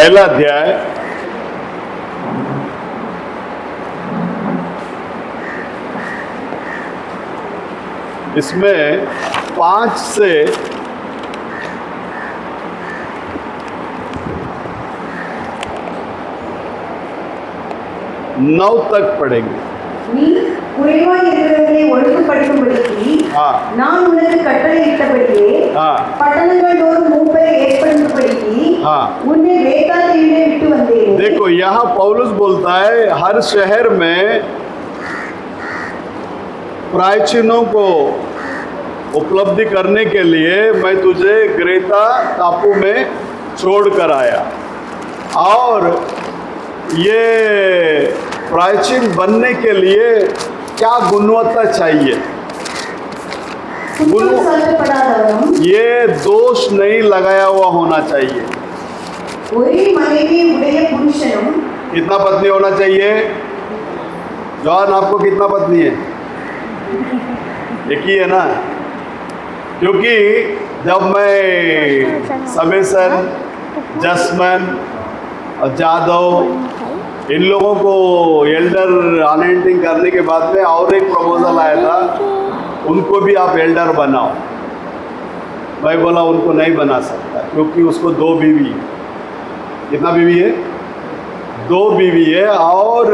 पहला अध्याय इसमें 5 से 9 तक पढ़ेंगे। நீ குறைவாய் இருக்கிறவர்களை ஒழுங்குபடுத்தும்படிக்கு हाँ நான் உனக்கு கட்டளையிட்டபடியே हाँ பட்டணங்கள் தோறும் மூப்பரை ஏற்படுத்தும்படிக்கு हाँ। உன்னை வேதாளத்திலே விட்டு வந்தேன்। देखो यहाँ पौलुस बोलता है हर शहर में प्रायश्चितों को उपलब्धि करने के लिए मैं तुझे क्रेता टापू में छोड़ कर आया और ये प्रायश्चित बनने के लिए क्या गुणवत्ता चाहिए। குற்றம் சாட்டப்படாதவனும் ये दोष नहीं लगाया हुआ होना चाहिए। ஒரே மனைவி உடைய புருஷனும் कितना पत्नी होना चाहिए? जॉन आपको कितना पत्नी है? एक ही है ना? क्योंकि जब मैं समेसन, जसमन और जादव इन लोगों को एल्डर अनॉइंटिंग करने के बाद में और एक प्रपोजल आया था, उनको भी आप एल्डर बनाओ। मैं बोला उनको नहीं बना सकता क्योंकि उसको 2 बीवी है। कितना बीवी है? 2 बीवी है और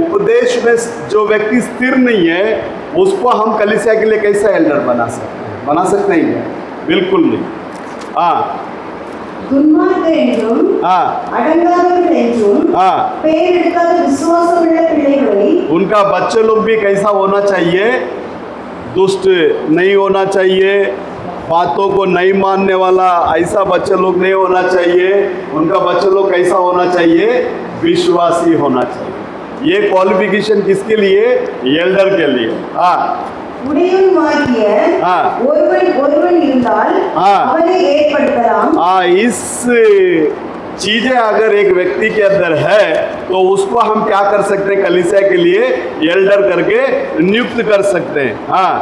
उपदेश में जो व्यक्ति स्थिर नहीं है उसको हम कलीसिया के लिए कैसे एल्डर बना सकते हैं? बना सकते हैं क्या? बिल्कुल नहीं। हाँ துன்மார்க்கர் என்றும் हाँ அடங்காதவர்கள் என்றும் हाँ। பெயர் எடுக்காத விசுவாசமுள்ள பிள்ளைகளை उनका बच्चे लोग भी कैसा होना चाहिए? दुष्ट नहीं होना चाहिए, बातों को नहीं मानने वाला ऐसा बच्चे लोग नहीं होना चाहिए। उनका बच्चे लोग कैसा होना चाहिए? विश्वासी होना चाहिए। ये क्वालिफिकेशन किसके लिए? एल्डर के लिए। हाँ உடையவனுமாகிய हाँ ஒருவன் இருந்தால் हाँ। அவனை ஏற்படுத்தலாம்। हाँ, इस चीजें अगर एक व्यक्ति के अंदर है तो उसको हम क्या कर सकते हैं? कलीसिया के लिए एल्डर करके नियुक्त कर सकते हैं। हाँ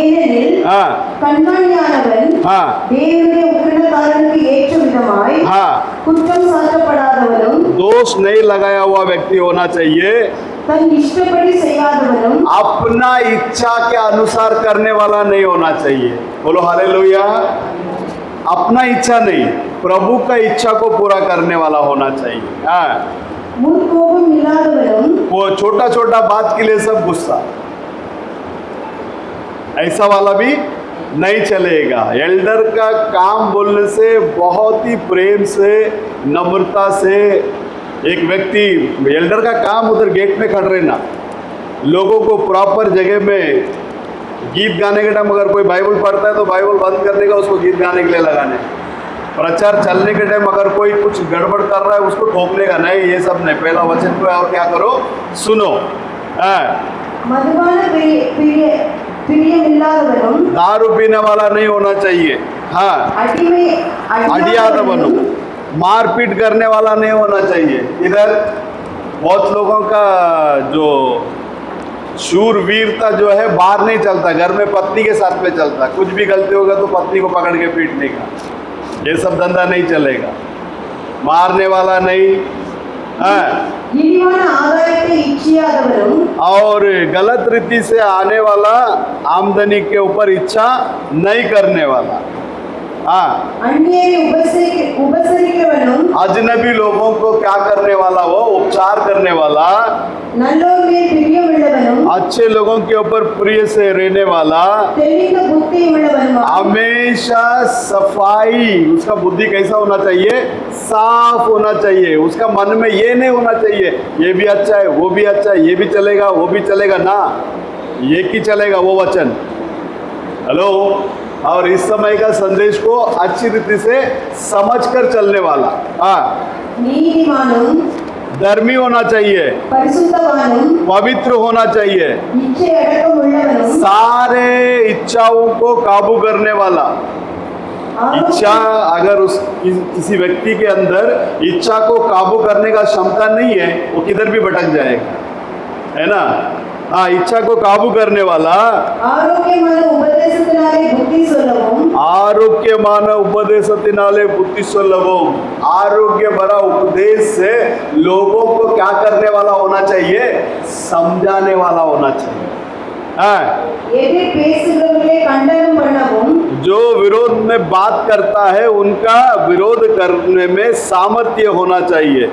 ஏனெனில் हाँ கண்காணியானவன் हाँ தேவனுடைய உக்கிரகாரனுக்கு ஏற்ற விதமாய் हाँ। குற்றம் சாட்டப்படாதவனும் दोष नहीं लगाया हुआ व्यक्ति होना चाहिए, தன் इष्टப்படி செய்யாதவனும் अपना इच्छा के अनुसार करने वाला नहीं होना चाहिए। बोलो हालेलुया। अपना इच्छा नहीं, प्रभु का इच्छा को पूरा करने वाला होना चाहिए। हाँ, முற்கோபம் இல்லாதவனும் वो छोटा छोटा बात के लिए सब गुस्सा, ऐसा वाला भी नहीं चलेगा। एल्डर का काम बोलने से बहुत ही प्रेम से, नम्रता से एक व्यक्ति, एल्डर का काम उधर गेट में खड़ रहना, लोगों को प्रॉपर जगह में गीत गाने के टाइम अगर कोई बाइबल पढ़ता है तो बाइबल बंद करने का, उसको गीत गाने के लिए लगाने। प्रचार चलने के टाइम अगर कोई कुछ गड़बड़ कर रहा है उसको ठोकने का नहीं, ये सब नहीं। पहला वचन को और क्या करो? सुनो। हाँ, மதுபான பிரியமில்லாதவனும் दारू पीने वाला नहीं होना चाहिए। हाँ, अडियादवनु, मारपीट करने वाला नहीं होना चाहिए। इधर बहुत लोगों का जो शूरवीरता जो है बाहर नहीं चलता, घर में पत्नी के साथ में चलता। कुछ भी गलती होगा तो पत्नी को पकड़ के पीटने का, ये सब धंधा नहीं चलेगा। मारने वाला नहीं। हाँ, இழிவான ஆதாயத்தை இச்சியாதவரும் और गलत रीति से आने वाला आमदनी के ऊपर इच्छा नहीं करने वाला। हाँ, அந்நியரை உபசரிக்கிறவனும் अजनबी लोगों को क्या करने वाला? वो उपचार करने वाला। நல்லோர் மேல் பிரியமுள்ளவனும் अच्छे लोगों के ऊपर प्रिय से रहने वाला। தெளிந்த புத்தியுள்ளவனும் हमेशा सफाई, उसका बुद्धि कैसा होना चाहिए? साफ होना चाहिए। उसका मन में ये नहीं होना चाहिए ये भी अच्छा है, वो भी अच्छा है, ये भी चलेगा, वो भी चलेगा ना, एक ही चलेगा वो वचन। हेलो। और इस समय का संदेश को अच्छी रीति से समझकर चलने वाला। हाँ, நீதிமானும் धर्मी होना चाहिए, பரிசுத்தவானும் पवित्र होना चाहिए, இச்சை அடக்கம் உள்ளவனும் सारे इच्छाओं को काबू करने वाला। इच्छा अगर उस किसी व्यक्ति के अंदर इच्छा को काबू करने का क्षमता नहीं है, वो किधर भी भटक जाएगा, है ना। हाँ, इच्छा को काबू करने वाला। ஆரோக்கியமான உபதேசத்தினாலே புத்தி சொல்லவும் ஆரோக்கியமான உபதேசத்தினாலே புத்தி சொல்லவும், आरोग्य भरा उपदेश से लोगों को क्या करने वाला होना चाहिए? समझाने वाला होना चाहिए। हाँ, எதிர் பேசுகிறவர்களை கண்டனம் பண்ணவும் जो विरोध में बात करता है उनका विरोध करने में सामर्थ्य होना चाहिए।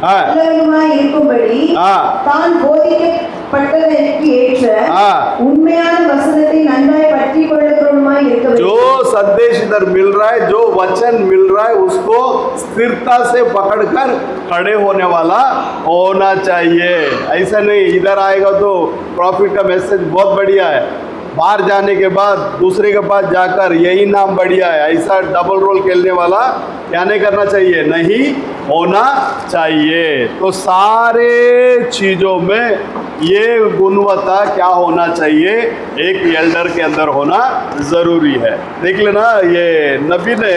हाँ, நல்லவனுமாய் இருக்கும்படி हाँ, தான் போதிக்கப்பட்டதற்கு ஏற்ற हाँ, உண்மையான வசனத்தை நன்றாய் பற்றிக் கொள்ளுகிறவனுமாய் இருக்க जो வேண்டும். संदेश इधर मिल रहा है, जो वचन मिल रहा है, उसको स्थिरता से पकड़कर खड़े होने वाला होना चाहिए। ऐसा नहीं इधर आएगा तो प्रॉफिट का मैसेज बहुत बढ़िया है, बाहर जाने के बाद दूसरे के पास जाकर यही नाम बढ़िया है, ऐसा डबल रोल खेलने वाला क्या नहीं करना चाहिए? नहीं होना चाहिए। तो सारे चीज़ों में ये गुणवत्ता क्या होना चाहिए? एक एल्डर के अंदर होना ज़रूरी है। देख लेना, ये नबी ने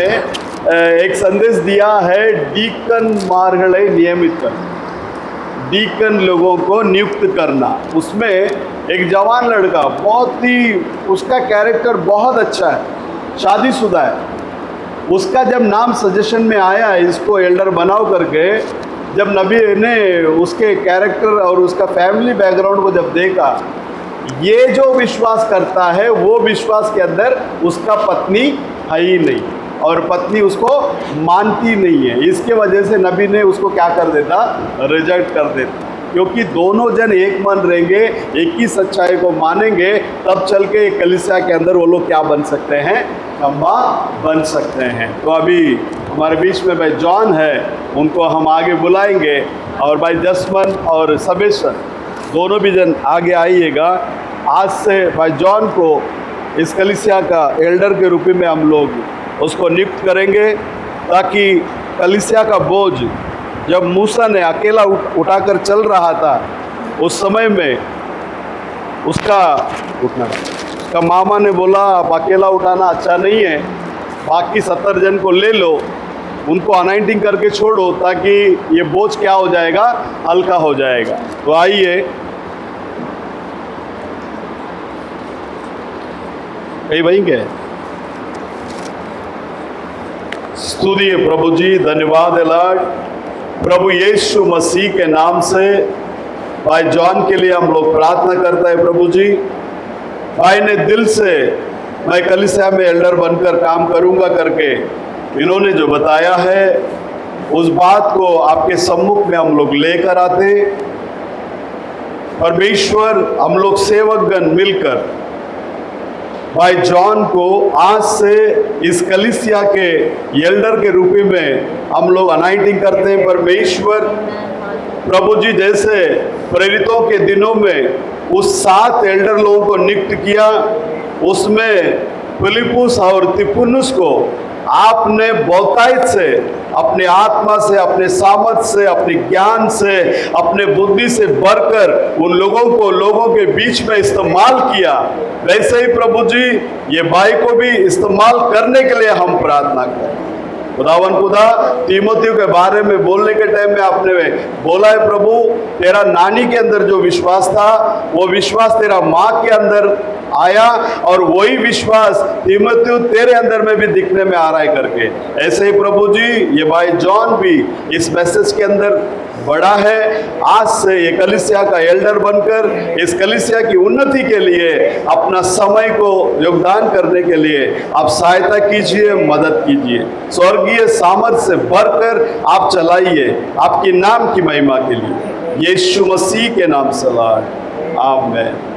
एक संदेश दिया है, डीकन मार्गले नियमित कर, डीकन लोगों को नियुक्त करना। उसमें एक जवान लड़का, बहुत ही उसका कैरेक्टर बहुत अच्छा है, शादीशुदा है, उसका जब नाम सजेशन में आया इसको एल्डर बनाओ करके, जब नबी ने उसके कैरेक्टर और उसका फैमिली बैकग्राउंड को जब देखा, ये जो विश्वास करता है वो विश्वास के अंदर उसका पत्नी है ही नहीं और पत्नी उसको मानती नहीं है। इसके वजह से नबी ने उसको क्या कर देता? रिजेक्ट कर देता। क्योंकि दोनों जन एक मन रहेंगे, एक ही सच्चाई को मानेंगे, तब चल के एक कलीसिया के अंदर वो लोग क्या बन सकते हैं? खंबा बन सकते हैं। तो अभी हमारे बीच में भाई जॉन है, उनको हम आगे बुलाएंगे, और भाई जसमन और सबेश्वर दोनों भी जन आगे आइएगा। आज से भाई जॉन को इस कलीसिया का एल्डर के रूप में हम लोग उसको नियुक्त करेंगे, ताकि कलीसिया का बोझ जब मूसा ने अकेला उठाकर चल रहा था, उस समय में उसका मामा ने बोला आप अकेला उठाना अच्छा नहीं है, बाकी 70 जन को ले लो, उनको अनाइंटिंग करके छोड़ो, ताकि ये बोझ क्या हो जाएगा? हल्का हो जाएगा। तो आइए, कहीं वहीं गए। स्तुति है प्रभु जी, धन्यवाद है लॉर्ड। प्रभु यीशु मसीह के नाम से भाई जॉन के लिए हम लोग प्रार्थना करते हैं। प्रभु जी, भाई ने दिल से मैं कलीसिया में एल्डर बनकर काम करूंगा करके इन्होंने जो बताया है, उस बात को आपके सम्मुख में हम लोग लेकर आते। परमेश्वर, हम लोग सेवकगण मिलकर भाई जॉन को आज से इस कलीसिया के एल्डर के रूप में हम लोग अनाइंटिंग करते हैं। परमेश्वर प्रभु जी, जैसे प्रेरितों के दिनों में उस 7 एल्डर लोगों को नियुक्त किया, उसमें फिलिपुस और तिपुनुस को आपने बहुतायत से, अपने आत्मा से, अपने सामर्थ से, अपने ज्ञान से, अपने बुद्धि से भरकर उन लोगों को लोगों के बीच में इस्तेमाल किया। वैसे ही प्रभु जी, ये भाई को भी इस्तेमाल करने के लिए हम प्रार्थना करें। खुदावन खुदा, तीमोथियो के बारे में बोलने के टाइम में आपने बोला है प्रभु, तेरा नानी के अंदर जो विश्वास था, वो विश्वास तेरा माँ के अंदर आया, और वही विश्वास तीमोथियो तेरे अंदर में भी दिखने में आ रहा है करके। ऐसे ही प्रभु जी, ये भाई जॉन भी इस मैसेज के अंदर बड़ा है। आज से ये कलीसिया का एल्डर बनकर इस कलीसिया की उन्नति के लिए अपना समय को योगदान करने के लिए आप सहायता कीजिए, मदद कीजिए। स्वर्गीय सामर्थ्य से भरकर आप चलाइए, आपके नाम की महिमा के लिए, यीशु मसीह के नाम से लॉर्ड, आमीन।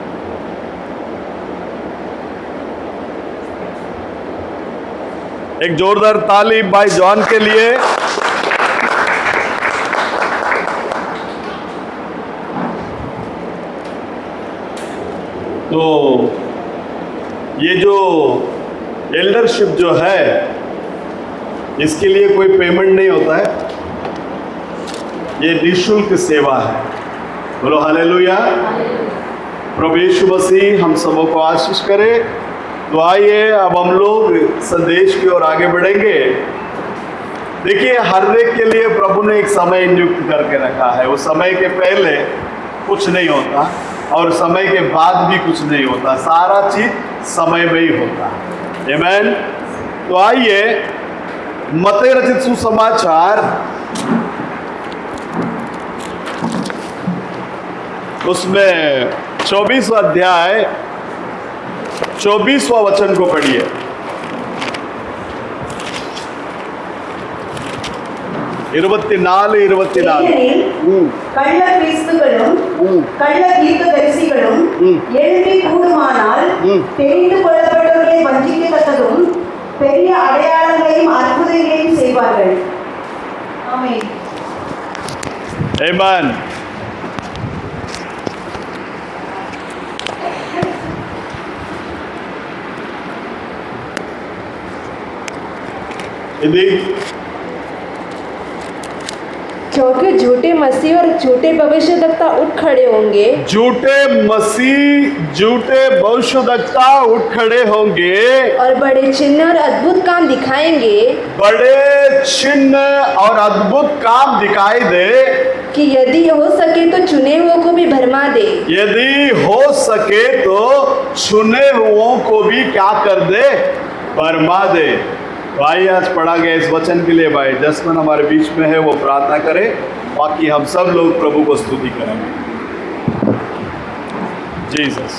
एक जोरदार ताली भाई जॉन के लिए। तो ये जो एल्डरशिप जो है, इसके लिए कोई पेमेंट नहीं होता है, ये निःशुल्क सेवा है। बोलो हालेलुया। प्रभु यीशु मसीह हम सबों को आशीष करे। तो आइए अब हम लोग संदेश की ओर आगे बढ़ेंगे। देखिए, हर एक के लिए प्रभु ने एक समय नियुक्त करके रखा है। उस समय के पहले कुछ नहीं होता और समय के बाद भी कुछ नहीं होता, सारा चीज समय में ही होता है। आमीन। तो आइए, मत्ती रचित सुसमाचार उसमें 24वां अध्याय 24वां वचन को पढ़िए। ஏனெனில் கள்ள கிறிஸ்துக்களும் கள்ள தீர்க்கதரிசிகளும் எழும்பி கூடுமானால் தெரிந்து கொள்ளப்பட்டவர்களை வஞ்சிக்கத்தக்கதும் பெரிய அடையாளங்களையும் அற்புதங்களையும் செய்வார்கள். ஆமென். Amen. हिंदी। क्योंकि झूठे मसीह और झूठे भविष्यद्वक्ता उठ खड़े होंगे, झूठे मसीह झूठे भविष्यद्वक्ता उठ खड़े होंगे और बड़े चिन्ह और अद्भुत काम दिखाएंगे, बड़े चिन्ह और अद्भुत काम दिखाई दे कि यदि हो सके तो चुने हुओं को भी भरमा दे। यदि हो सके तो चुने हुओं को भी क्या कर दे, भरमा दे। भाई आज पढ़ा गया इस वचन के लिए भाई जसमन हमारे बीच में है, वो प्रार्थना करे, बाकी हम सब लोग प्रभु को स्तुति करेंगे। जीसस।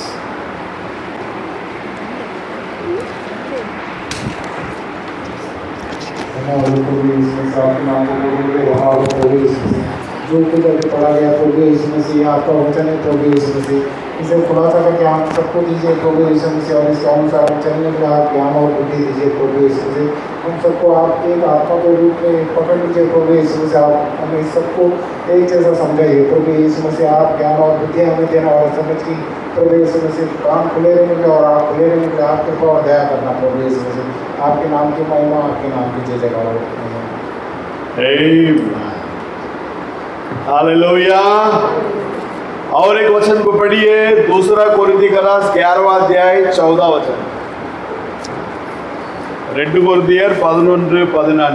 जो कुछ अभी पढ़ा गया प्रभु यीशु मसीह, आपका वचन है प्रभु यीशु मसीह, इसे खुलासा करके हम सबको दीजिए प्रभु यीशु मसीह, और इसके अनुसार हम चलने के लिए आप ज्ञान और बुद्धि दीजिए प्रभु यीशु मसीह। हम सबको आप एक आत्मा के रूप में पकड़ लीजिए प्रभु यीशु मसीह, आप हमें सबको एक जैसा समझाइए प्रभु यीशु मसीह। आप ज्ञान और बुद्धि हमें देना और समझ की प्रभु यीशु मसीह, कान खुले रहने के और आप खुले रहने के आप कृपा और दया करना प्रभु यीशु मसीह। आपके नाम की महिमा, आपके नाम की जय जयकार। हालेलुया। और एक वचन को पढ़िए, दूसरा कोरिन्थियस 11वां अध्याय 14 वचन। 2 कोरिन्थियर 11-14।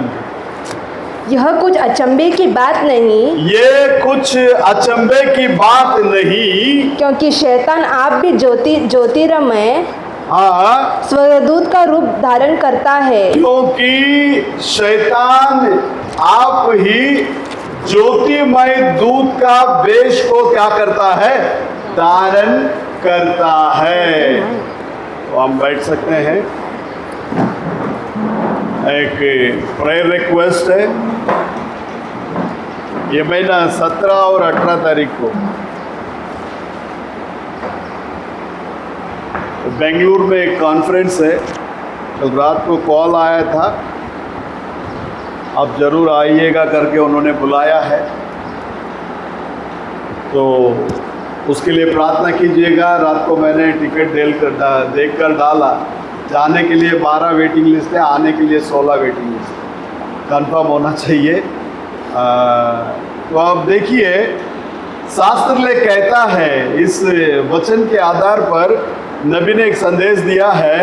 यह कुछ अचंभे की बात नहीं, ये कुछ अचंभे की बात नहीं, क्योंकि शैतान आप भी ज्योतिर्मय हाँ, स्वर्गदूत का रूप धारण करता है, क्योंकि शैतान आप ही ज्योतिमय दूत का वेश को क्या करता है, धारण करता है। तो हम बैठ सकते हैं। एक प्रेयर रिक्वेस्ट है, ये महीना 17 और 18 तारीख को बेंगलुरु में एक कॉन्फ्रेंस है। कल रात को कॉल आया था, आप ज़रूर आइएगा करके उन्होंने बुलाया है, तो उसके लिए प्रार्थना कीजिएगा। रात को मैंने टिकट देख कर डाला, जाने के लिए 12 वेटिंग लिस्ट है, आने के लिए 16 वेटिंग लिस्ट, कंफर्म होना चाहिए। तो आप देखिए, शास्त्र ले कहता है, इस वचन के आधार पर नबी ने एक संदेश दिया है,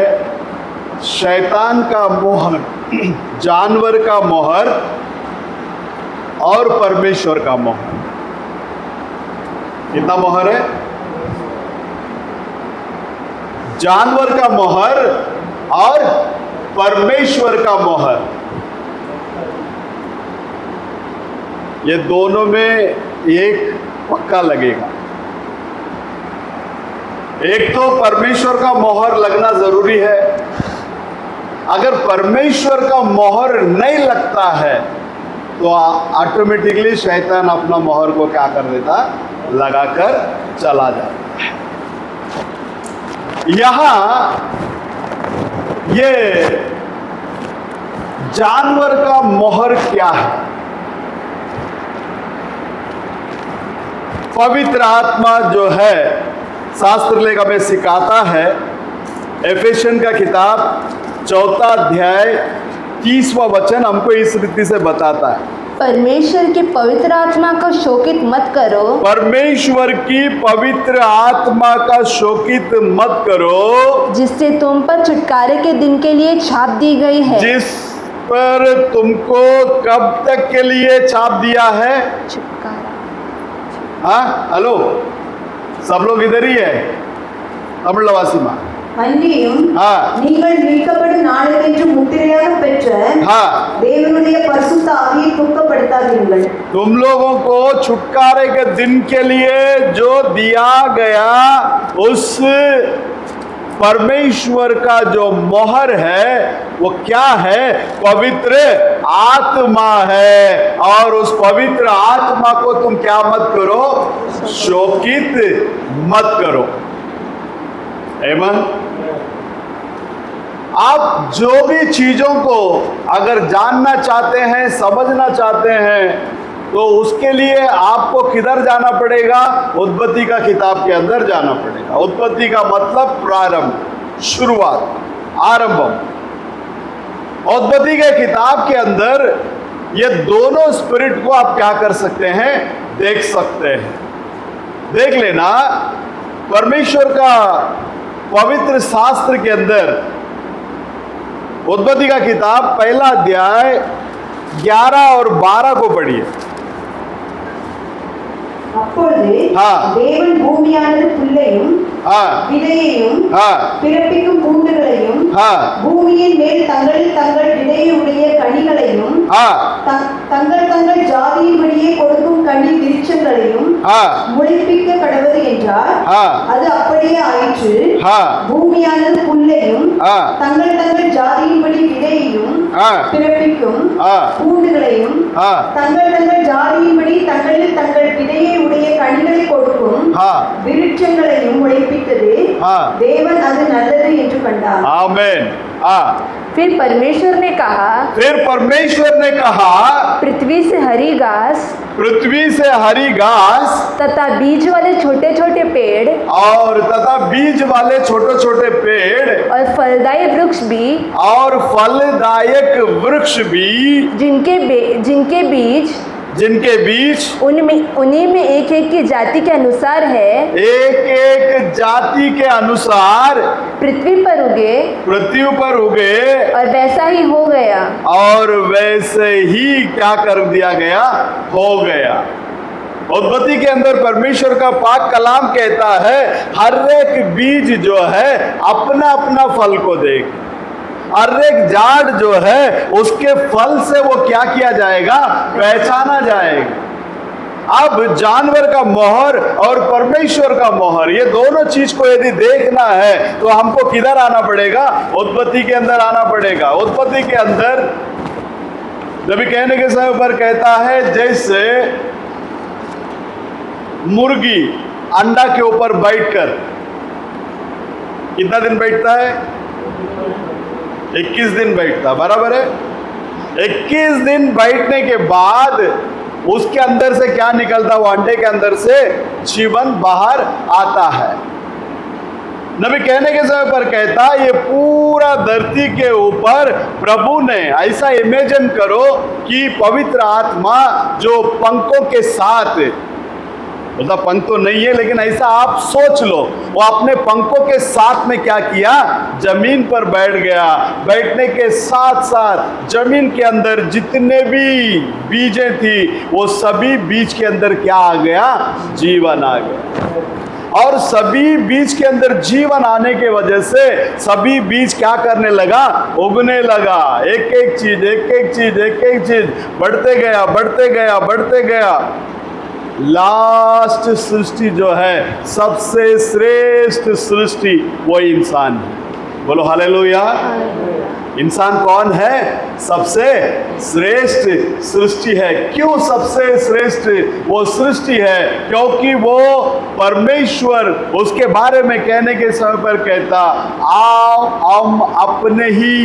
शैतान का मोहर, जानवर का मोहर और परमेश्वर का मोहर। कितना मोहर है? जानवर का मोहर और परमेश्वर का मोहर। ये दोनों में एक पक्का लगेगा। एक तो परमेश्वर का मोहर लगना जरूरी है। अगर परमेश्वर का मोहर नहीं लगता है तो ऑटोमेटिकली शैतान अपना मोहर को क्या कर देता, लगाकर चला जाता है। यहां ये जानवर का मोहर क्या है? पवित्र आत्मा जो है, शास्त्र लेख हमें सिखाता है। एफेसियन का किताब 4 अध्याय 30वां वचन हमको इस रीति से बताता है, परमेश्वर के पवित्र आत्मा को शोकित मत करो, परमेश्वर की पवित्र आत्मा का शोकित मत करो, जिससे तुम पर छुटकारे के दिन के लिए छाप दी गई है। जिस पर तुमको कब तक के लिए छाप दिया है? छुटकारा। हाँ, हेलो, सब लोग इधर ही है तमिलवासी में। அன்றியும் हाँ நீங்கள் மீட்கப்படும் நாளுக்கென்று முத்திரையாக பெற்ற हाँ தேவனுடைய பரிசுத்த ஆவியை துக்கப்படுத்தாதீர்கள். तुम लोगों को छुटकारे के दिन के लिए जो दिया गया उस परमेश्वर का जो मोहर है वो क्या है? पवित्र आत्मा है। और उस पवित्र आत्मा को तुम क्या मत करो? शोकित मत करो। आमीन। आप जो भी चीजों को अगर जानना चाहते हैं, समझना चाहते हैं, तो उसके लिए आपको किधर जाना पड़ेगा? उत्पत्ति का किताब के अंदर जाना पड़ेगा। उत्पत्ति का मतलब प्रारंभ, शुरुआत, आरंभ। उत्पत्ति के किताब के अंदर ये दोनों स्पिरिट को आप क्या कर सकते हैं? देख सकते हैं। देख लेना, परमेश्वर का पवित्र शास्त्र के अंदर उत्पत्ति का किताब पहला अध्याय 11 और 12 को पढ़िए। அப்பொழுது हाँ। தேவன் பூமியானது புல்லையும் हाँ விதையையும் हाँ பிறப்பிக்கும் பூண்டுகளையும் हाँ பூமியின் மேல் தங்கள் தங்கள் விதையுடைய கனிகளையும் हाँ தங்கள் தங்கள் ஜாதியின்படியே கொடுக்கும் கனி விருட்சங்களையும் हाँ முளைப்பிக்க கடவுது என்றார். हाँ அது அப்படியே ஆயிற்று. हाँ பூமியானது புல்லையும் हाँ தங்கள் தங்கள் ஜாதியின்படி விதையையும் हाँ பிறப்பிக்கும் हाँ பூண்டுகளையும் हाँ தங்கள் தங்கள் ஜாதியின்படி தங்களில் தங்கள் விதையை உடைய கனிகளை கொடுக்கும் हाँ விருட்சங்களையும் முளைப்பித்தது. हाँ தேவன் அது நல்லது என்று கண்டார். आमीन। हाँ फिर परमेश्वर ने कहा, फिर परमेश्वर ने कहा, पृथ्वी से हरी घास पृथ्वी से हरी घास तथा बीज वाले छोटे छोटे पेड़ और तथा बीज वाले छोटे छोटे पेड़ और फलदायी वृक्ष भी, और फलदायक वृक्ष भी, जिनके बीज जिनके बीच उन्हीं में एक एक की जाति के अनुसार है, एक एक जाति के अनुसार पृथ्वी पर उगे और वैसा ही हो गया। और वैसे ही क्या कर दिया गया? हो गया। उत्पत्ति के अंदर परमेश्वर का पाक कलाम कहता है हर एक बीज जो है अपना अपना फल को देख, हर एक झाड़ जो है उसके फल से वो क्या किया जाएगा? पहचाना जाएगा। अब जानवर का मोहर और परमेश्वर का मोहर, ये दोनों चीज को यदि देखना है तो हमको किधर आना पड़ेगा? उत्पत्ति के अंदर आना पड़ेगा। उत्पत्ति के अंदर जब कहने के समय पर कहता है जैसे मुर्गी अंडा के ऊपर बैठकर कितना दिन बैठता है? 21 दिन बैठता, बराबर है। 21 दिन बैठने के बाद उसके अंदर से क्या निकलता? वो अंडे के अंदर से जीवन बाहर आता है। नबी कहने के समय पर कहता ये पूरा धरती के ऊपर प्रभु ने, ऐसा इमेजिन करो कि पवित्र आत्मा जो पंखों के साथ, मतलब पंख तो नहीं है लेकिन ऐसा आप सोच लो, वो अपने पंखों के साथ में क्या किया? जमीन पर बैठ गया। बैठने के साथ साथ जमीन के अंदर जितने भी बीजें थी वो सभी बीज के अंदर क्या आ गया? जीवन आ गया। और सभी बीज के अंदर जीवन आने के वजह से सभी बीज क्या करने लगा? उगने लगा। एक एक चीज बढ़ते गया। लास्ट सृष्टि जो है सबसे श्रेष्ठ सृष्टि वो इंसान है। बोलो हालेलुया। इंसान कौन है? सबसे श्रेष्ठ सृष्टि है। क्यों सबसे श्रेष्ठ वो सृष्टि है? क्योंकि वो परमेश्वर उसके बारे में कहने के समय पर कहता आओ हम अपने ही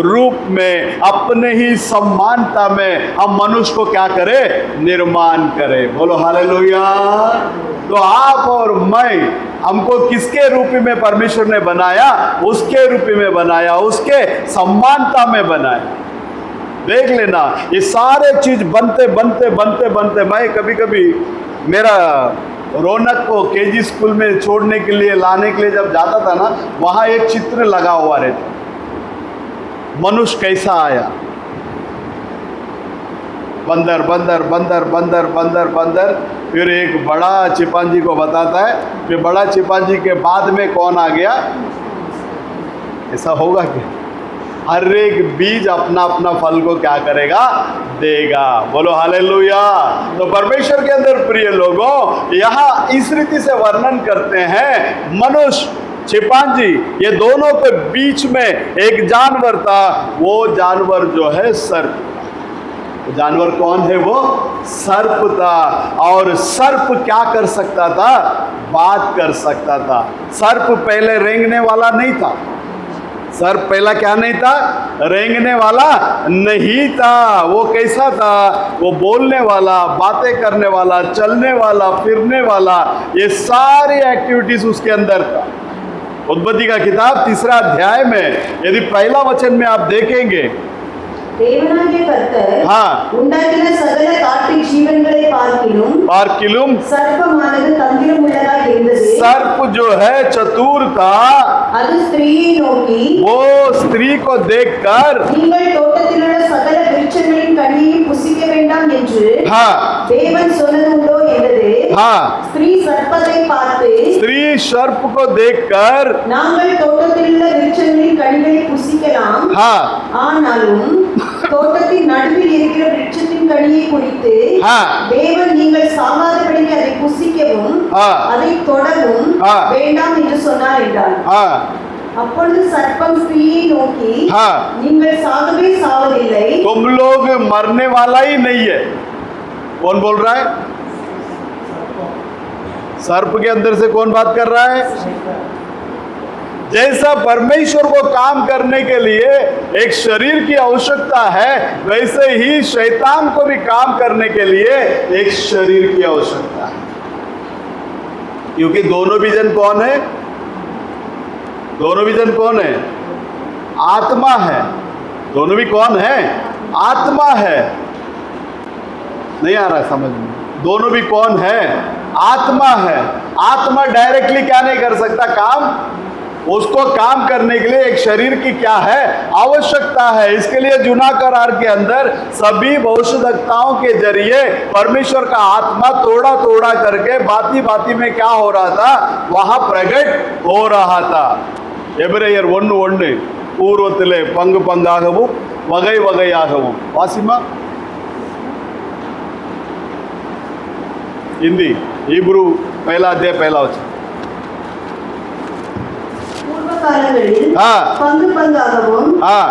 रूप में, अपने ही समानता में हम मनुष्य को क्या करें? निर्माण करें। बोलो हालेलुया। तो आप और मैं, हमको किसके रूप में परमेश्वर ने बनाया? उसके रूप में बनाया, उसके समानता में बनाया। देख लेना, ये सारे चीज बनते मैं कभी कभी मेरा रौनक को केजी स्कूल में छोड़ने के लिए, लाने के लिए जब जाता था ना, वहाँ एक चित्र लगा हुआ रहता, मनुष्य कैसा आया। बंदर। फिर एक बड़ा चिंपांजी को बताता है, फिर बड़ा चिंपांजी के बाद में कौन आ गया? ऐसा होगा क्या? हर एक बीज अपना अपना फल को क्या करेगा? देगा। बोलो हालेलुया। तो परमेश्वर के अंदर प्रिय लोगों, यहाँ इस रीति से वर्णन करते हैं, मनुष्य, चिंपांजी, ये दोनों के बीच में एक जानवर था। वो जानवर जो है सर्प। तो जानवर कौन है? वो सर्प था। और सर्प क्या कर सकता था? बात कर सकता था। सर्प पहले रेंगने वाला नहीं था। सर्प पहला क्या नहीं था? रेंगने वाला नहीं था। वो कैसा था? वो बोलने वाला, बातें करने वाला, चलने वाला, फिरने वाला, ये सारी एक्टिविटीज उसके अंदर था। उत्पत्ति का किताब 3 अध्याय में यदि पहला वचन में आप देखेंगे, தேவனாகிய கர்த்தர் உண்டாக்கின சகல காட்டு ஜீவன்களை பார்க்கிலும் சர்ப்பமானது தந்திரமுள்ளதாய் இருந்தது. सर्प जो है चतुर था, அது ஸ்திரீயை நோக்கி, वो स्त्री को देखकर, நீங்கள் தோட்டத்திலுள்ள சகல விருட்சங்களின் கனியையும் புசிக்க வேண்டாம் என்று தேவன் சொன்னதுண்டோ என்றது. ஸ்திரீ சர்ப்பத்தை பார்த்து, स्त्री सर्प को देखकर, நாங்கள் தோட்டத்திலுள்ள விருட்சங்களின் கனிகளை புசிக்கலாம், ஆனாலும் தோட்டத்தின் நடுவில் இருக்கிற விருட்சத்தின் கனியை குறித்து தேவன் நீங்கள் சாகாதபடிக்கு அதை புசிக்கவும் அதை தொடவும் வேண்டாம் என்று சொன்னார் என்றார். அப்பொழுது சர்ப்பம் ஸ்திரீயை நோக்கி, நீங்கள் சாகவே சாவதில்லை, तुम लोग मरने वाला ही नहीं है. कौन बोल रहा है? सर्प के अंदर से कौन बात कर रहा है? जैसा परमेश्वर को काम करने के लिए एक शरीर की आवश्यकता है, वैसे ही शैतान को भी काम करने के लिए एक शरीर की आवश्यकता है. क्योंकि दोनों विजन कौन है? दोनों विजन कौन है? आत्मा है. दोनों भी कौन है? आत्मा है. नहीं आ रहा समझ में? दोनों भी कौन है? आत्मा है. आत्मा डायरेक्टली क्या नहीं कर सकता काम? उसको काम करने के लिए एक शरीर की क्या है? आवश्यकता है. इसके लिए जुना करार के अंदर सभी भविष्यद्वक्ताओं के जरिए परमेश्वर का आत्मा तोड़ा तोड़ा करके बाती बाती में क्या हो रहा था? वहां प्रकट हो रहा था. எபிரேயர் 1:1 பூர்வத்திலே பங்கு பங்காகவும் வகை வகையாகவும். வாசிமா हिंदी हिब्रू 1 अध्याय 1 वचन. காலங்களில் பங்கு பங்காகவும்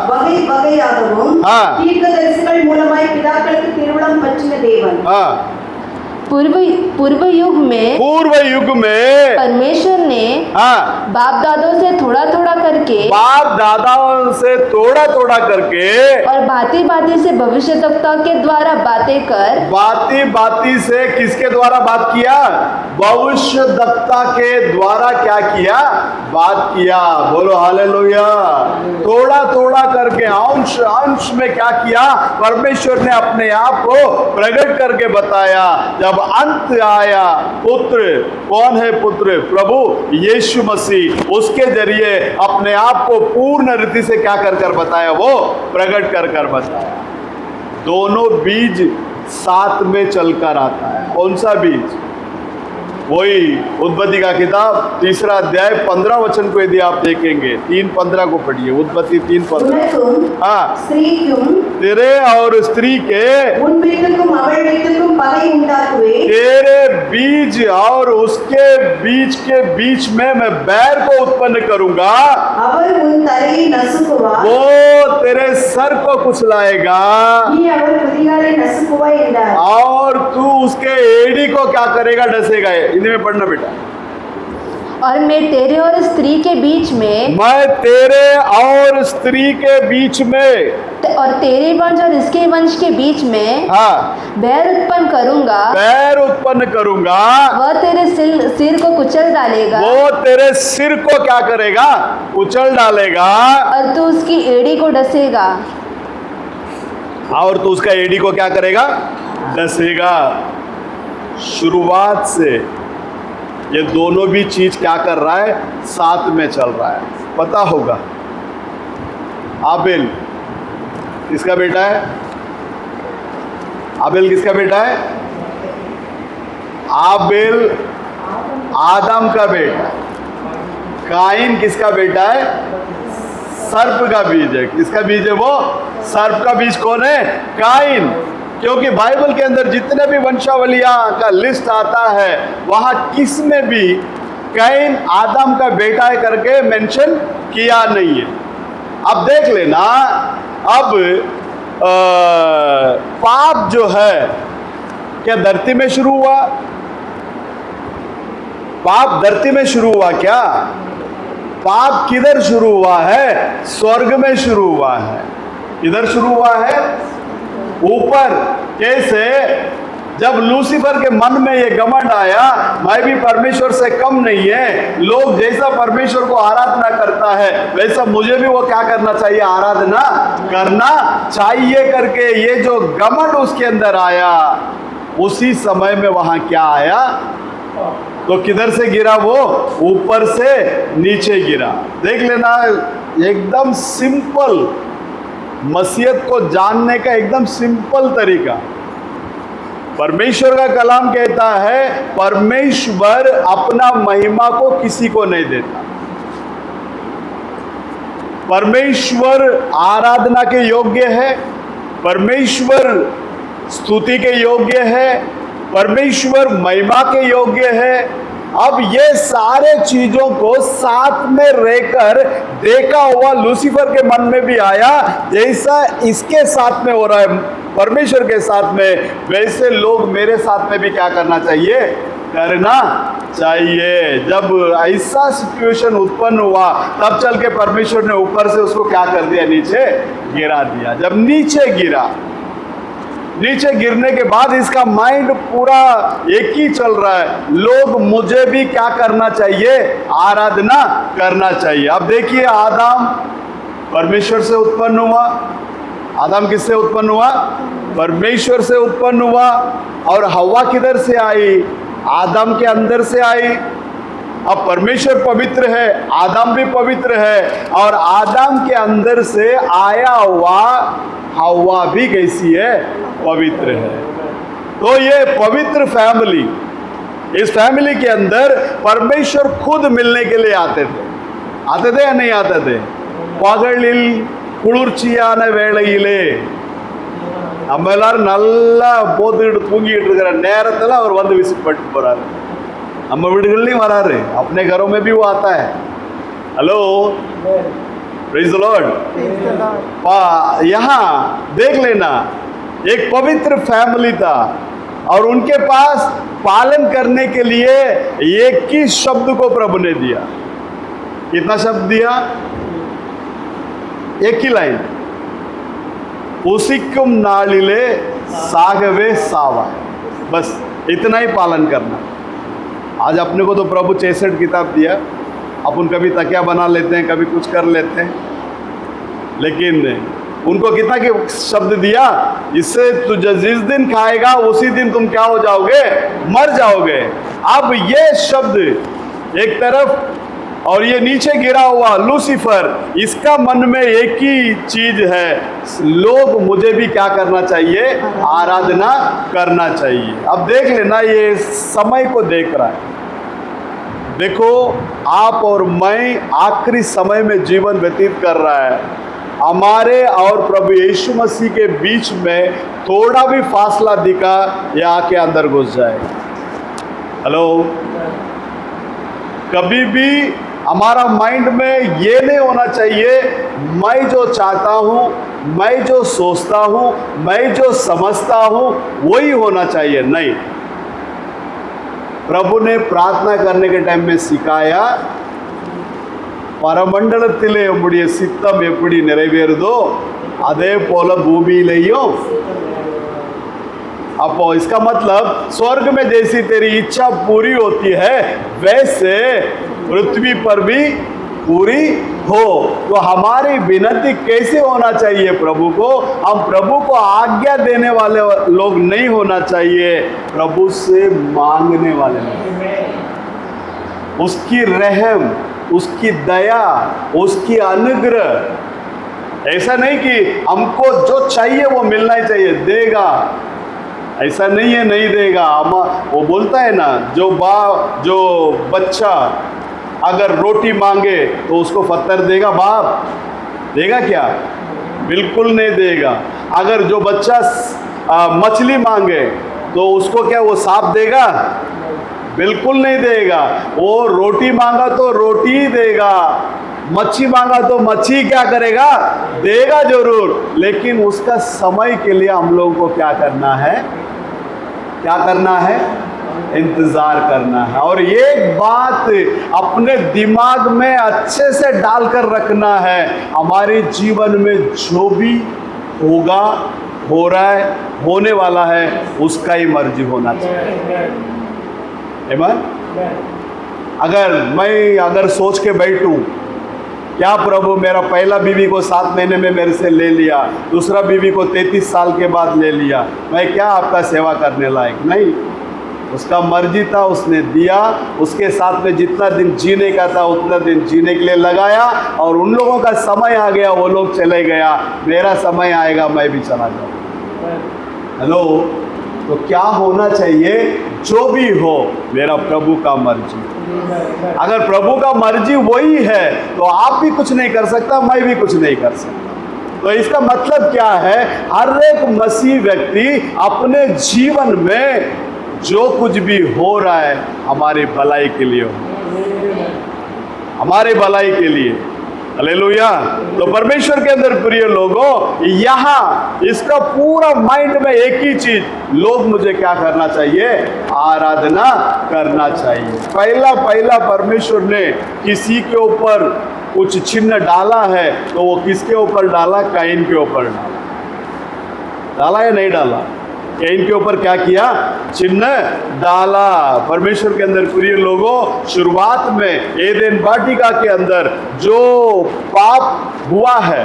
வகை வகையாகவும் தீர்க்கதரிசிகள் மூலமாய் பிதாக்களுக்கு திருவுளம் பற்றின தேவன். पूर्व युग में परमेश्वर ने बाप दादों से थोड़ा थोड़ा करके और भांति भांति से भविष्यद्वक्ता के द्वारा बातें कर, बाती से किसके द्वारा बात किया? भविष्यद्वक्ता के द्वारा क्या किया? बात किया. बोलो हालेलुया. थोड़ा थोड़ा करके अंश अंश में क्या किया? परमेश्वर ने अपने आप को प्रकट करके बताया. जब अंत आया, पुत्र कौन है? पुत्र प्रभु यीशु मसीह, उसके जरिए अपने आप को पूर्ण रीति से क्या कर कर बताया? वो प्रकट कर कर बताया. दोनों बीज साथ में चलकर आता है. कौन सा बीज? वही उत्पत्ति का किताब 3 अध्याय 15 वचन को यदि आप देखेंगे, 3:15 को पढ़िए. उत्पत्ति 3:15. तेरे और स्त्री के, तेरे बीज और उसके बीच के बीच में मैं बैर को उत्पन्न करूंगा, वो तेरे सर को कुचलाएगा और तू उसके एड़ी को क्या करेगा? डसेगा. हिंदी में पढ़ना बेटा. और मैं तेरे और स्त्री के बीच में, मैं तेरे और स्त्री के बीच में और तेरे वंश और इसके वंश के बीच में बैर उत्पन्न करूंगा. वह तेरे सिर को कुचल डालेगा. वो तेरे सिर को क्या करेगा? कुचल डालेगा. और तू उसकी एड़ी को डसेगा. और तू उसका एड़ी को क्या करेगा? डसेगा. शुरुआत से ये दोनों भी चीज क्या कर रहा है? साथ में चल रहा है. पता होगा आबेल किसका बेटा है? आबेल किसका बेटा है? आबेल आदम का बेटा. काइन किसका बेटा है? सर्प का बीज है। किसका बीज है वो? सर्प का बीज कौन है? काइन। क्योंकि बाइबल के अंदर जितने भी वंशावलियां का लिस्ट आता है वहां किस में भी कैन आदम का बेटा है करके मेंशन किया नहीं है। अब देख लेना, अब पाप जो है क्या धरती में शुरू हुआ? पाप धरती में शुरू हुआ क्या? पाप किधर शुरू हुआ है? स्वर्ग में शुरू हुआ है। किधर शुरू हुआ है? ऊपर। कैसे? जब लूसीफर के मन में ये घमंड आया, मैं भी परमेश्वर से कम नहीं है, लोग जैसा परमेश्वर को आराधना करता है वैसा मुझे भी वो क्या करना चाहिए? आराधना करना चाहिए करके ये जो घमंड उसके अंदर आया, उसी समय में वहां क्या आया? तो किधर से गिरा वो? ऊपर से नीचे गिरा। देख लेना, एकदम सिंपल, मसीहत को जानने का एकदम सिंपल तरीका। परमेश्वर का कलाम कहता है परमेश्वर अपना महिमा को किसी को नहीं देता। परमेश्वर आराधना के योग्य है, परमेश्वर स्तुति के योग्य है, परमेश्वर महिमा के योग्य है। अब ये सारे चीजों को साथ में रहकर देखा हुआ लूसीफर के मन में भी आया, जैसा इसके साथ में हो रहा है परमेश्वर के साथ में, वैसे लोग मेरे साथ में भी क्या करना चाहिए? करना चाहिए। जब ऐसा सिचुएशन उत्पन्न हुआ तब चल के परमेश्वर ने ऊपर से उसको क्या कर दिया? नीचे गिरा दिया। जब नीचे गिरा, नीचे गिरने के बाद इसका माइंड पूरा एक ही चल रहा है, लोग मुझे भी क्या करना चाहिए? आराधना करना चाहिए। अब देखिए, आदम परमेश्वर से उत्पन्न हुआ। आदम किससे उत्पन्न हुआ? परमेश्वर से उत्पन्न हुआ। और हव्वा किधर से आई? आदम के अंदर से आई। अब परमेश्वर पवित्र है, आदम भी पवित्र है, और आदम के अंदर से आया हुआ हव्वा भी कैसी है? पवित्र है। तो ये पवित्र फैमिली, इस फैमिली के अंदर परमेश्वर खुद मिलने के लिए आते थे या नहीं आते थे? பகலில் குளிர்ச்சியான வேளையிலே நம்ம எல்லாரும் நல்லா போத்துக்கிட்டு தூங்கிட்டு இருக்கிற நேரத்தில் அவர் வந்து விசிட் பண்ணிட்டு போறாரு। நம்ம வீடுகள்லையும் வராரு, अपने घरों में भी वो आता है। Hello, praise the Lord. यहाँ देख लेना, एक पवित्र फैमिली था और उनके पास पालन करने के लिए एक ही शब्द को प्रभु ने दिया। कितना शब्द दिया? एक ही लाइन, उसिक्कुम नालिले सागवे सावा। बस इतना ही पालन करना। आज अपने को तो प्रभु 66 किताब दिया, अपन कभी तकिया बना लेते हैं, कभी कुछ कर लेते हैं, लेकिन उनको कितना के शब्द दिया? इससे तू जिस दिन खाएगा उसी दिन तुम क्या हो जाओगे? मर जाओगे। अब ये शब्द एक तरफ, और ये नीचे गिरा हुआ लूसीफर, इसका मन में एक ही चीज है, लोग मुझे भी क्या करना चाहिए? आराधना करना चाहिए। अब देख लेना, ये समय को देख रहा है। देखो, आप और मैं आखिरी समय में जीवन व्यतीत कर रहा है। हमारे और प्रभु यीशु मसीह के बीच में थोड़ा भी फासला दिखा, ये आके अंदर घुस जाएगा। हेलो, कभी भी हमारा माइंड में ये नहीं होना चाहिए मैं जो चाहता हूँ, मैं जो सोचता हूँ, मैं जो समझता हूँ वही होना चाहिए। नहीं, प्रभु ने प्रार्थना करने के टाइम में सिखाया, பரமண்டலத்திலே உம்முடைய சித்தம் எப்படி நிறைவேறுதோ அதே போல பூமியிலேயும்। அப்போ इसका मतलब स्वर्ग में जैसी तेरी इच्छा पूरी होती है वैसे पृथ्वी पर भी पूरी हो। तो हमारी विनती कैसे होना चाहिए प्रभु को? हम प्रभु को आज्ञा देने वाले लोग नहीं होना चाहिए, प्रभु से मांगने वाले लोग। उसकी रहम, उसकी दया, उसकी अनुग्रह। ऐसा नहीं कि हमको जो चाहिए वो मिलना ही चाहिए, देगा, ऐसा नहीं है, नहीं देगा। वो बोलता है ना, जो बच्चा अगर रोटी मांगे तो उसको पत्थर देगा बाप? देगा क्या? बिल्कुल नहीं देगा। अगर जो बच्चा मछली मांगे तो उसको क्या वो सांप देगा? बिल्कुल नहीं देगा। वो रोटी मांगा तो रोटी ही देगा, मच्छी मांगा तो मच्छी क्या करेगा? देगा जरूर। लेकिन उसका समय के लिए हम लोगों को क्या करना है? क्या करना है? इंतजार करना है। और एक बात अपने दिमाग में अच्छे से डालकर रखना है, हमारे जीवन में जो भी होगा, हो रहा है, होने वाला है, उसका ही मर्जी होना चाहिए। आमीन। अगर सोच के बैठूं, क्या प्रभु मेरा पहला बीवी को 7 महीने में मेरे से ले लिया, दूसरा बीवी को 33 साल के बाद ले लिया, मैं क्या आपका सेवा करने लायक? नहीं। उसका मर्जी था, उसने दिया, उसके साथ में जितना दिन जीने का था उतना दिन जीने के लिए लगाया, और उन लोगों का समय आ गया, वो लोग चले गया, मेरा समय आएगा, मैं भी चला जाऊंगा। हेलो। तो क्या होना चाहिए? जो भी हो, मेरा प्रभु का मर्जी। अगर प्रभु का मर्जी वही है तो आप भी कुछ नहीं कर सकता, मैं भी कुछ नहीं कर सकता। तो इसका मतलब क्या है? हर एक मसीह व्यक्ति अपने जीवन में जो कुछ भी हो रहा है हमारी भलाई के लिए हो, हमारे भलाई के लिए। हालेलुया। तो परमेश्वर के अंदर प्रिय लोगों, यहाँ इसका पूरा माइंड में एक ही चीज, लोग मुझे क्या करना चाहिए? आराधना करना चाहिए। पहला परमेश्वर ने किसी के ऊपर कुछ चिन्ह डाला है तो वो किसके ऊपर डाला? कैन के ऊपर डाला या नहीं डाला? कैन के ऊपर क्या किया? चिन्ह डाला। परमेश्वर के अंदर प्रिय लोगों, शुरुआत में एदेन वाटिका के अंदर जो पाप हुआ है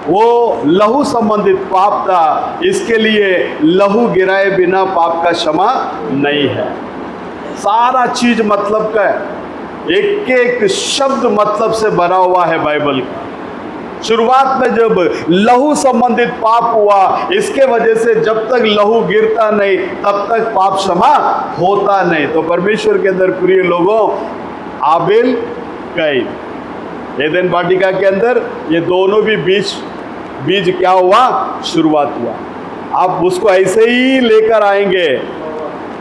वो लहू संबंधित पाप था। इसके लिए लहू गिराए बिना पाप का क्षमा नहीं है। सारा चीज मतलब का, एक एक शब्द मतलब से भरा हुआ है बाइबल का। शुरुआत में जब लहू संबंधित पाप हुआ, इसके वजह से जब तक लहू गिरता नहीं तब तक पाप क्षमा होता नहीं। तो परमेश्वर के अंदर प्रिय लोगों, आबेल कैन, एदेन वाटिका के अंदर ये दोनों भी बीज क्या हुआ? शुरुआत हुआ। आप उसको ऐसे ही लेकर आएंगे,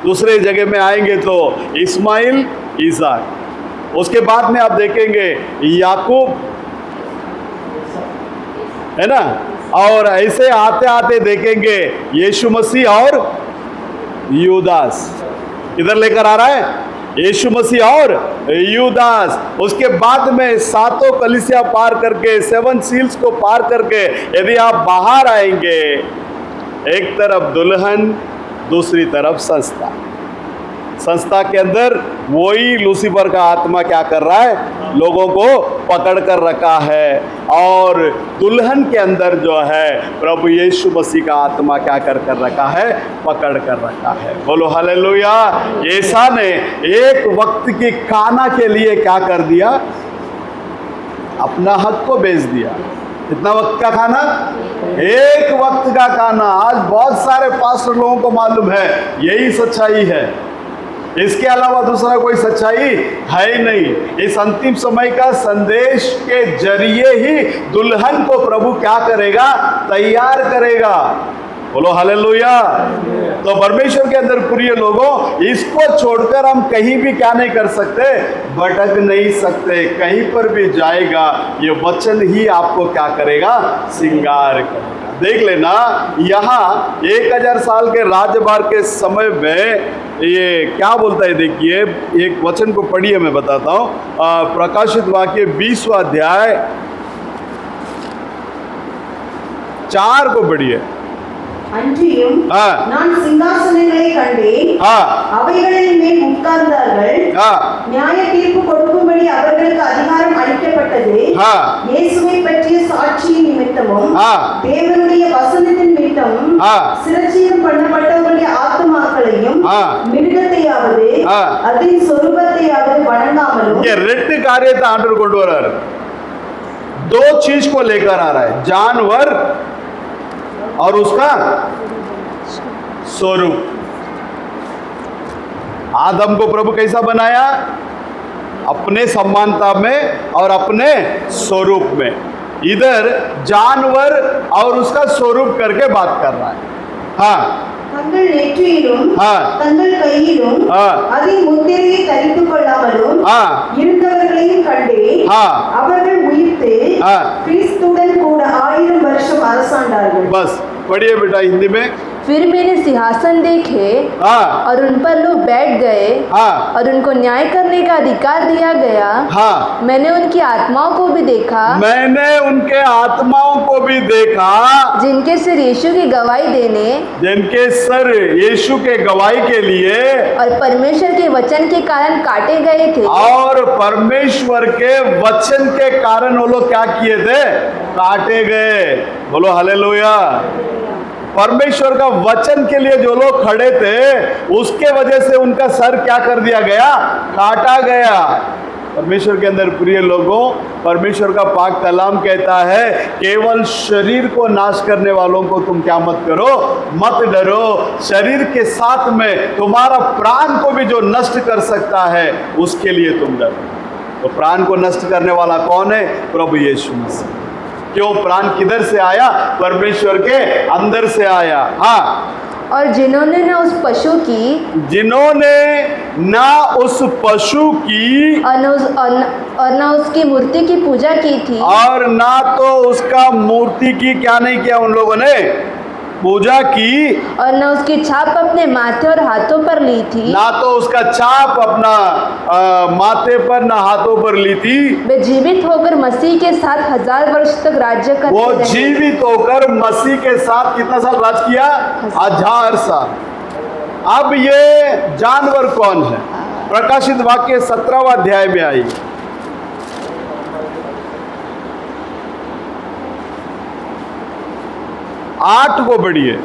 दूसरे जगह में आएंगे तो इस्माइल, ईसाक, उसके बाद में आप देखेंगे याकूब, है ना, और ऐसे आते आते देखेंगे यीशु मसीह और यूदास। इधर लेकर आ रहा है यीशु मसीह और यूदास। उसके बाद में सातों कलीसिया पार करके, 7 सील्स को पार करके यदि आप बाहर आएंगे, एक तरफ दुल्हन, दूसरी तरफ संस्था के अंदर वही लूसीफर का आत्मा क्या कर रहा है? लोगों को पकड़ कर रखा है। और दुल्हन के अंदर जो है प्रभु यीशु मसीह का आत्मा क्या कर रखा है? पकड़ कर रखा है। बोलो हालेलुया। यीशु ने एक वक्त की काना के लिए क्या कर दिया? अपना हक को बेच दिया। कितना वक्त का खाना? एक वक्त का खाना। आज बहुत सारे पास्टर लोगों को मालूम है यही सच्चाई है, इसके अलावा दूसरा कोई सच्चाई है नहीं। इस अंतिम समय का संदेश के जरिए ही दुल्हन को प्रभु क्या करेगा? तैयार करेगा। बोलो हालेलुया। तो परमेश्वर के अंदर प्रिय लोगों, इसको छोड़कर हम कहीं भी क्या नहीं कर सकते? भटक नहीं सकते। कहीं पर भी जाएगा ये वचन ही आपको क्या करेगा? श्रृंगार करेगा। देख लेना, यहाँ 1000 साल के राज्यभार के समय में ये क्या बोलता है? देखिए, एक वचन को पढ़िए, मैं बताता हूँ। प्रकाशित वाक्य 20वां अध्याय 4 को पढ़िए। அன்றியும் நான் சிங்காசனங்களை கண்டேன், அவைகளின் மேல் உட்கார்ந்தார்கள், நியாய தீர்ப்பு கொடுக்கும்படி அவர்களுக்கு அதிகாரம் அளிக்கப்பட்டது. இயேசுவை பற்றிய சாட்சியின் நிமித்தமும் தேவனுடைய வசனத்தின் நிமித்தமும் சிரச்சீதம் பண்ணப்பட்டவர்களுடைய ஆத்துமாக்களையும் மிருகத்தையாவது அதன் சொரூபத்தையாவது வணங்காமலும்। ये ரெண்டு காரியத்தை ஆண்டவர் கொண்டு வராரு। दो चीज को लेकर आ रहा है, जानवर और उसका स्वरूप। आदम को प्रभु कैसा बनाया? अपने समानता में और अपने स्वरूप में। इधर जानवर और उसका स्वरूप करके बात कर रहा है। हाँ தங்கள் நெற்றியிலும் ஆ. தங்கள் கையிலும் ஆ. அதின் முத்திரையை தரித்துக் கொள்ளாமலும் हाँ இருந்தவர்களையும் கண்டே हाँ அவர்கள் உயிர்த்து ஆ. கிறிஸ்துவுடன் கூட 1000 வருஷம் அரசாண்டார்கள். बस पढ़िए बेटा हिंदी में। फिर मैंने सिंहासन देखे हाँ और उन पर लोग बैठ गए हाँ और उनको न्याय करने का अधिकार दिया गया। हाँ मैंने उनकी आत्माओं को भी देखा मैंने उनके आत्माओं को भी देखा जिनके सिर यीशु की गवाही देने जिनके सर यीशु के गवाही के लिए और परमेश्वर के वचन के कारण काटे गए थे। और परमेश्वर के वचन के कारण वो लोग क्या किए थे? काटे गए। बोलो हालेलुया। परमेश्वर का वचन के लिए जो लोग खड़े थे उसके वजह से उनका सर क्या कर दिया गया? काटा गया। परमेश्वर के अंदर प्रिय लोगों, परमेश्वर का पाक कलाम कहता है केवल शरीर को नाश करने वालों को तुम क्या मत करो, मत डरो। शरीर के साथ में तुम्हारा प्राण को भी जो नष्ट कर सकता है उसके लिए तुम डरो। तो प्राण को नष्ट करने वाला कौन है? प्रभु यीशु मसीह। क्यों? प्राण किधर से आया? परमेश्वर के अंदर से आया। हाँ और जिन्होंने न उस पशु की जिन्होंने ना उस पशु की और न उसकी मूर्ति की पूजा की थी और ना तो उसका मूर्ति की क्या नहीं किया उन लोगों ने? पूजा की। और न उसकी छाप अपने माथे और हाथों पर ली थी। ना तो उसका छाप अपना माथे पर ना हाथों पर ली थी। वे जीवित होकर मसीह के साथ 1000 वर्ष तक राज्य करते वो रहे। जीवित होकर मसीह के साथ कितना साल राज किया? 1000 साल। अब ये जानवर कौन है? प्रकाशित वाक्य 17वां अध्याय में आई। 8 को बढ़िए।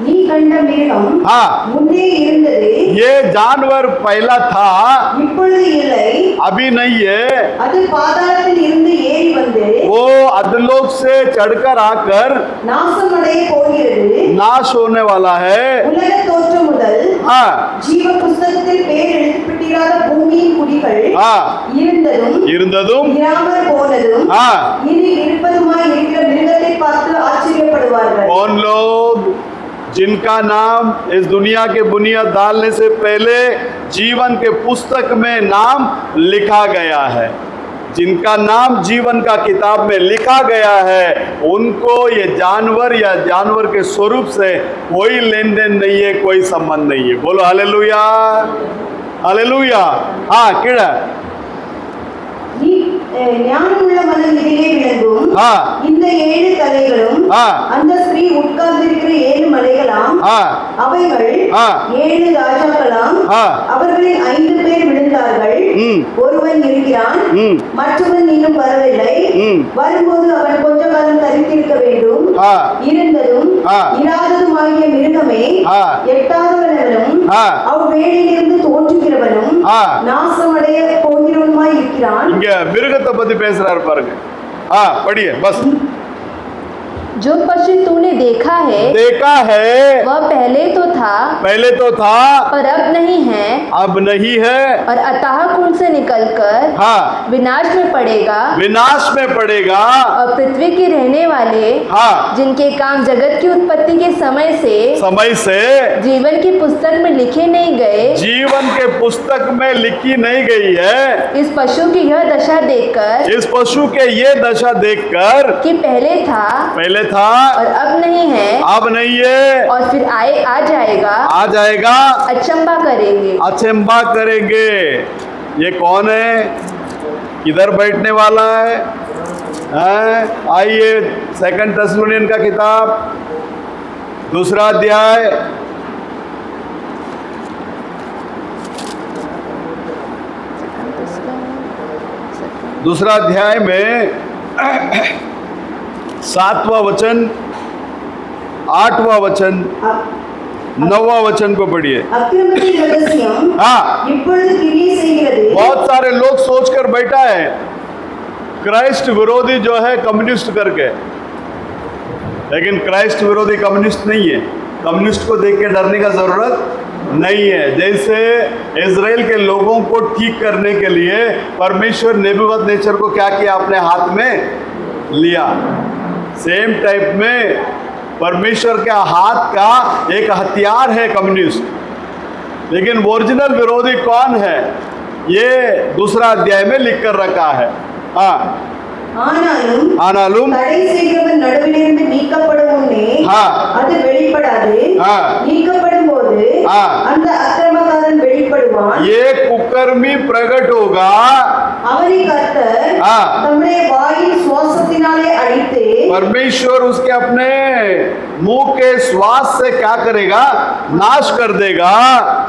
நீ கண்ட மிருகம் हाँ முன்னே இருந்தது, ये जानवर पहला था, இப்பொழுது இல்லை. अभी नहीं है। அது பாதாளத்தில் இருந்து ஏறி வந்து वो अधलोक से चढ़कर आकर நாசமடைய போகிறது. नाश होने वाला है। உலக தோற்றம் முதல் हाँ ஜீவ புஸ்தகத்தில் பேர் எழுதப்பட்டிராத பூமியின் குடிகள் हाँ இருந்ததும் இராமற் போனதும் हाँ இனி இருப்பதுமாய் இருக்கிற மிருகத்தை பார்த்து ஆச்சரியப்படுவார்கள். कौन लोग? जिनका नाम इस दुनिया के बुनियाद डालने से पहले जीवन के पुस्तक में नाम लिखा गया है। जिनका नाम जीवन का किताब में लिखा गया है उनको ये जानवर या जानवर के स्वरूप से कोई लेन देन नहीं है, कोई संबंध नहीं है। बोलो हालेलुया, हालेलुया। हाँ किड़ा நீ ஞானமுள்ள மனம் இடையே விளங்கும். हाँ இந்த 7 தலைகளும் हाँ அந்த ஸ்திரீ உட்கார்ந்திருக்கிற 7 மலைகளாம். हाँ அவைகள் हाँ 7 ராஜாக்களாம். हाँ அவர்களில் 5 பேர் விழுந்தார்கள். ஒருவன் இருக்கிறான், மற்றவன் இன்னும் வரவில்லை. வரும்போது அவன் கொஞ்ச காலம் தரித்திருக்க வேண்டும். हाँ இருந்ததும் हाँ இராததுமாகிய மிருகமே हाँ எட்டாதவனும் हाँ அவ்வேளையிலிருந்து தோற்றுகிறவனும் हाँ நாசமடைய போகிறவனுமாய் இருக்கிறான். இங்க மிருகத்தை பத்தி பேசுறாரு பாருங்க। हाँ पढ़िए बस। जो पशु तूने देखा है वह पहले तो था पर अब नहीं है और अतः कुंड से निकलकर हाँ विनाश में पड़ेगा और पृथ्वी के रहने वाले हाँ जिनके काम जगत की उत्पत्ति के समय से जीवन की पुस्तक में लिखे नहीं गए, जीवन के पुस्तक में लिखी नहीं गई है। इस पशु की यह दशा देखकर इस पशु के ये दशा देखकर कि पहले था था और अब नहीं है और फिर आ जाएगा अचंबा करेंगे। ये कौन है? किधर बैठने वाला है? आइए 2 थेसलोनियन का किताब 2 अध्याय 2 अध्याय में 7वां वचन 8वां वचन 9वां वचन को पढ़िए। அக்கிரமத்தின் ரகசியம் हाँ இப்பொழுது கிரியை செய்கிறது. बहुत सारे लोग सोचकर बैठा है क्राइस्ट विरोधी जो है कम्युनिस्ट करके, लेकिन क्राइस्ट विरोधी कम्युनिस्ट नहीं है। कम्युनिस्ट को देख के डरने का जरूरत नहीं है। जैसे इजराइल के लोगों को ठीक करने के लिए परमेश्वर नेबूकदनेस्सर को क्या किया? अपने हाथ में लिया। सेम टाइप में परमेश्वर के हाथ का एक हथियार है कम्युनिस्ट, लेकिन ओरिजिनल विरोधी कौन है ये दूसरा अध्याय में लिख कर रखा है। हाँ, ஆனாலும் தடை செய்கிறவன் நடுவிலிருந்து நீக்கப்படும் முன்னே அது வெளிப்படாது, நீக்கப்படும் போது அந்த அக்கிரமக்காரன் வெளிப்படுவான், ये कुकर्मी प्रकट होगा, அவனை கர்த்தர் தம்முடைய வாயின் சுவாசத்தினாலே அடித்து, परमेश्वर उसके अपने मुंह के श्वास से क्या करेगा, नाश कर देगा,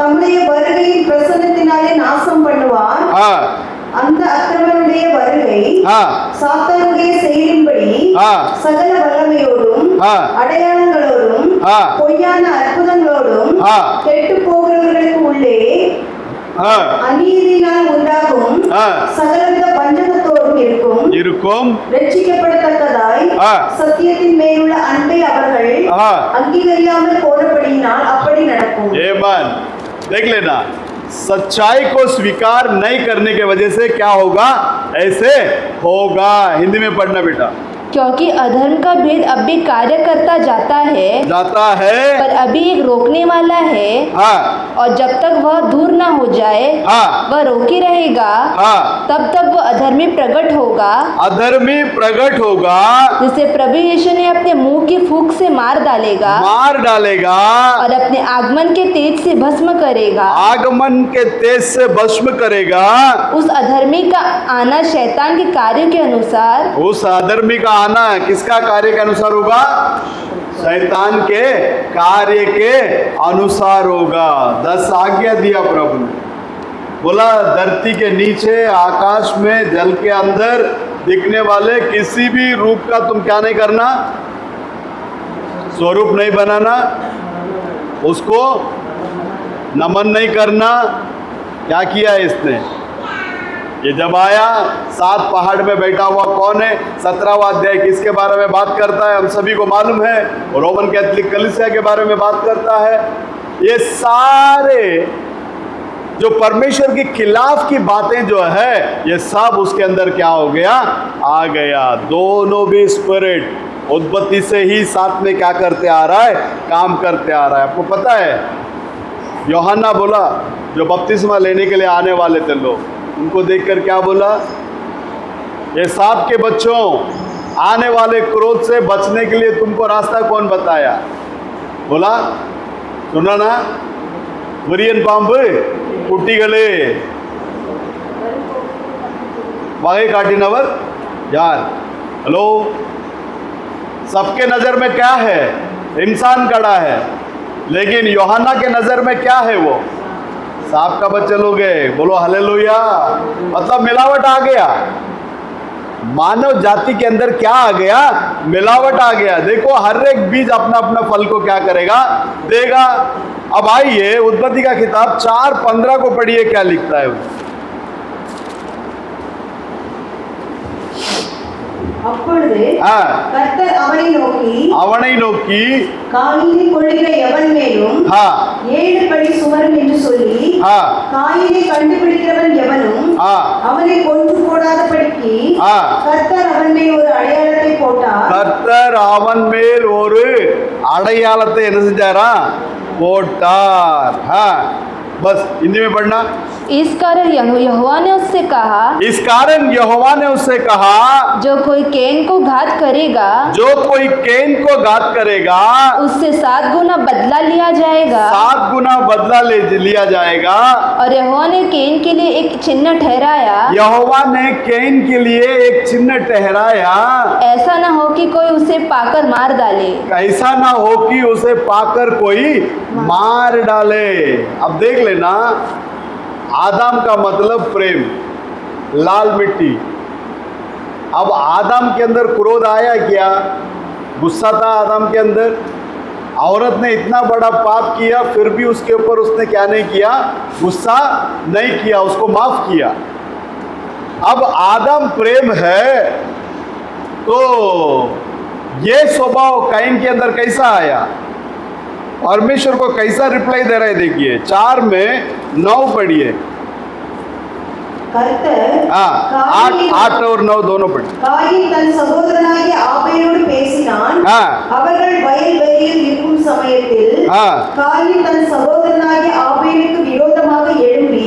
தம்முடைய வருகையின் பிரசன்னத்தினாலே நாசம் பண்ணுவார்। அந்த அக்கிரமனுடைய வருகை சாத்தானுடைய செயலின்படி சகல வல்லமையோடும் அடையாளங்களோடும் பொய்யான அற்புதங்களோடும் கெட்டு போகிறவர்களுக்கு உள்ளே அநீதியினால் உண்டாகும் சகலவித பஞ்சகத்தோடும் இருக்கும்। ரட்சிக்கப்படத்தக்கதாய் சத்தியத்தின் மேலுள்ள அன்பை அவர்கள் அங்கீகரியாமல் போனபடியினால் அப்படி நடக்கும்। आमीन। देख लेना, सच्चाई को स्वीकार नहीं करने के वजह से क्या होगा, ऐसे होगा। हिंदी में पढ़ना बेटा। क्योंकि अधर्म का भेद अब भी कार्य करता जाता है पर अभी एक रोकने वाला है, और जब तक वह दूर ना हो जाए वह रोकी रहेगा, तब तक वह अधर्मी प्रकट होगा, जिसे प्रभु यीशु ने अपने मुंह की फूंक से मार डालेगा और अपने आगमन के तेज से भस्म करेगा। उस अधर्मी का आना शैतान के कार्य के अनुसार, उस अधर्मी का आना किसका कार्य के अनुसार होगा, शैतान के कार्य के अनुसार होगा। 10 आज्ञा दिया प्रभु ने, बोला धरती के नीचे, आकाश में, जल के अंदर दिखने वाले किसी भी रूप का तुम क्या नहीं करना, स्वरूप नहीं बनाना, उसको नमन नहीं करना। क्या किया इसने, ये जब आया 7 पहाड़ में बैठा हुआ कौन है, 17वां अध्याय किसके बारे में बात करता है, हम सभी को मालूम है, रोमन कैथोलिक कलीसिया के बारे में बात करता है। ये सारे जो परमेश्वर के खिलाफ की बातें जो है ये सब उसके अंदर क्या हो गया, आ गया। दोनों भी स्पिरिट उत्पत्ति से ही साथ में क्या करते आ रहा है, काम करते आ रहा है। आपको पता है यूहन्ना बोला, जो बपतिस्मा लेने के लिए आने वाले थे लोग, उनको देखकर क्या बोला, ये सांप के बच्चों, आने वाले क्रोध से बचने के लिए तुमको रास्ता कौन बताया, बोला सुना ना, विरियन पांबु कुट्टिगले वगै काटिनवर यार। हेलो, सबके नजर में क्या है, इंसान खड़ा है, लेकिन यूहन्ना के नजर में क्या है, वो सांप का बच्चे लोग है। बोलो हालेलुया। मतलब मिलावट आ गया, मानव जाति के अंदर क्या आ गया, मिलावट आ गया। देखो हर एक बीज अपना अपना फल को क्या करेगा, देगा। अब आइए उत्पत्ति का किताब 4:15 को पढ़िए, क्या लिखता है। அப்பொழுது கர்த்தர் அவனை நோக்கி காயினை கொள்ளுகிற எவன் மேலும் 7 படி சுமரும் என்று சொல்லி, காயினை கண்டுபிடிக்கிறவன் எவனும் அவனை கொன்று போடாதபடிக்கு கர்த்தர் அவன் மேல் ஒரு அடையாளத்தை போட்டார்। கர்த்தர் அவன் மேல் ஒரு அடையாளத்தை என்ன செஞ்சாரா, போட்டார்। बस हिंदी में पढ़ना। इस कारण यहोवा ने उससे कहा, जो कोई कैन को घात करेगा, उससे 7 गुना बदला लिया जाएगा। और यहोवा ने कैन के लिए एक चिन्ह ठहराया, ऐसा ना हो कि कोई उसे पाकर मार डाले। अब देख लेना, आदम का मतलब प्रेम, लाल मिट्टी। अब आदम के अंदर क्रोध आया क्या, गुस्सा था आदम के अंदर। औरत ने इतना बड़ा पाप किया, फिर भी उसके ऊपर उसने क्या नहीं किया, गुस्सा नहीं किया, उसको माफ किया। अब आदम प्रेम है, तो ये स्वभाव कैन के अंदर कैसा आया, परमेश्वर को कैसा रिप्लाई दे रहे, देखिए 4 में 9 पढ़िए। கர்த்தர் हाँ, காயின் 8 और 9 दोनों पढ़े। காயின் தன் சகோதரனாகிய ஆபேலோடு பேசினான். हाँ, அவர்கள் வயல்வெளியில் இருக்கும் சமயத்தில் हाँ, காயின் தன் சகோதரனாகிய ஆபேலுக்கு விரோதமாக எழும்பி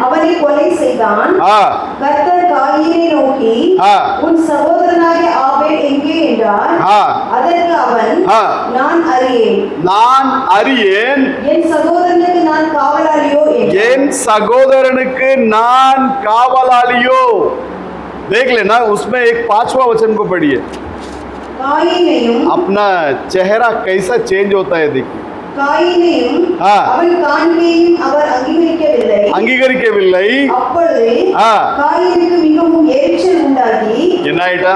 அவனை கொலை செய்தான். हाँ, கர்த்தர் காயினை நோக்கி, हाँ, உன் சகோதரனாகிய ஆபேல் எங்கே என்றார். हाँ, அதற்கு அவன், हाँ, நான் அறியேன், நான் அறியேன், என் சகோதரனுக்கு நான் காவலாளியோ என்றான். என் சகோதரனுக்கு நான் காவலாளிयो। देख लेना, उसमें एक 5वां वचन को पढ़िए। காயினையும் अपना चेहरा कैसा चेंज होता है देखिए। காயினையும் हाँ। அவன் காண்கையும் அவர் அங்கீகரிக்கவில்லை. अंगीकरिக்கவில்லை। அப்பொழுது हाँ। காயினுக்கு மிகவும் எரிச்சல் உண்டாகி एनाइटा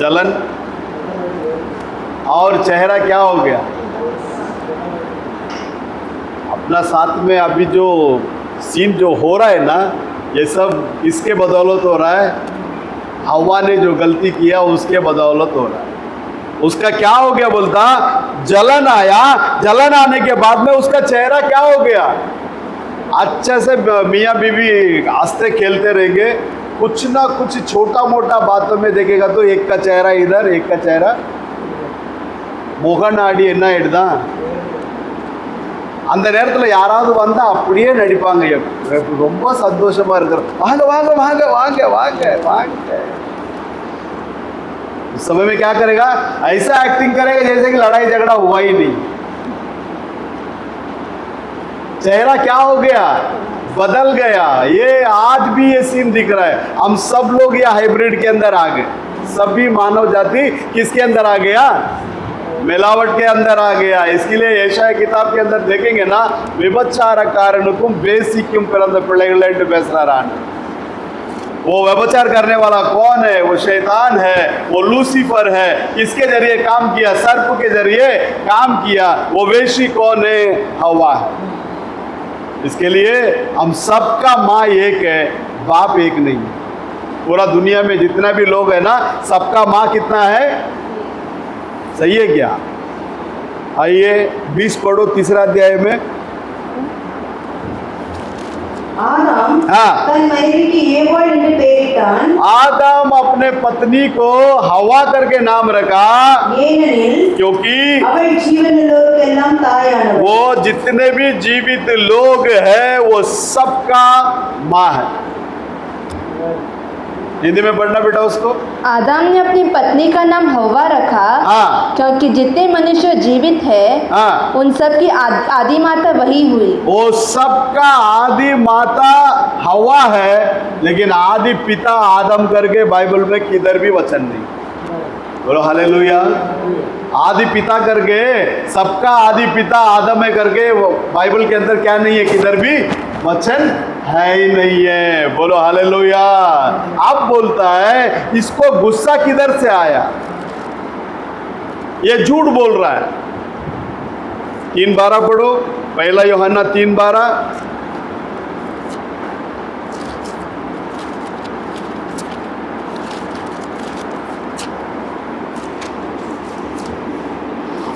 जलन और चेहरा क्या हो गया? अपना साथ में अभी जो सीन जो हो रहा है ना, ये सब इसके बदौलत हो रहा है। हवा ने जो गलती किया उसके बदौलत हो रहा है। उसका क्या हो गया बोलता, जलन आया। जलन आने के बाद में उसका चेहरा क्या हो गया? अच्छे से मियाँ बीवी हंसते खेलते रहेंगे, कुछ ना कुछ छोटा मोटा बातों में देखेगा तो एक का चेहरा इधर, एक का चेहरा முகநாடி என்ன ஆயிடுதான். அந்த நேரத்தில் யாராவது வந்தா அப்படியே நடிப்பாங்க, ரொம்ப சந்தோஷமா இருக்கிற, வாங்க வாங்க வாங்க வாங்க வாங்க வாங்க। उस समय में क्या करेगा? ऐसा एक्टिंग करेगा जैसे कि लड़ाई झगड़ा हुआ ही नहीं। चेहरा क्या हो गया? बदल गया। ये आज भी ये सीन दिख रहा है। हम सब लोग ये हाइब्रिड के अंदर आ गए। सभी मानव जाति किसके अंदर आ गया? मिलावट के अंदर आ गया। इसके लिए यशाया किताब के अंदर देखेंगे ना, विभचार कारणुकुम बेसिक्युम पिறந்த பிள்ளைகள் என்று பேசுறாரான்। वो व्यभिचार करने वाला कौन है? वो शैतान है, वो लूसीफर है। किसके जरिए काम किया? सर्प के जरिए काम किया। वो वेशी कौन है? हवा है। इसके लिए हम सबका माँ एक है, बाप एक नहीं है। पूरा दुनिया में जितना भी लोग है ना, सबका माँ कितना है? सही है क्या? आइए 20 पढ़ो, 3 अध्याय में। ஆதாம் हाँ। தன் மனைவிக்கு ஏவாள் என்று பெயரிட்டான். आदम अपने पत्नी को हवा करके नाम रखा, ஏனெனில் क्योंकि அவள் ஜீவனுள்ளோருக்கெல்லாம் தாயானவள். वो जितने भी जीवित लोग हैं वो सबका माँ है। हिंदी में पढ़ना बेटा उसको। आदम ने अपनी पत्नी का नाम हवा रखा, हाँ, क्योंकि जितने मनुष्य जीवित है हाँ, उन सब की आदि माता वही हुई। वो सबका आदि माता हवा है, लेकिन आदि पिता आदम करके बाइबल में किधर भी वचन नहीं। बोलो हालेलुया। आदि पिता करके, सबका आदि पिता आदम है करके बाइबल के अंदर क्या नहीं है? किधर भी वचन है ही नहीं है। बोलो हालेलुया। अब बोलता है इसको गुस्सा किधर से आया? ये झूठ बोल रहा है। 3:12 पढ़ो, 1 यूहन्ना 3:12।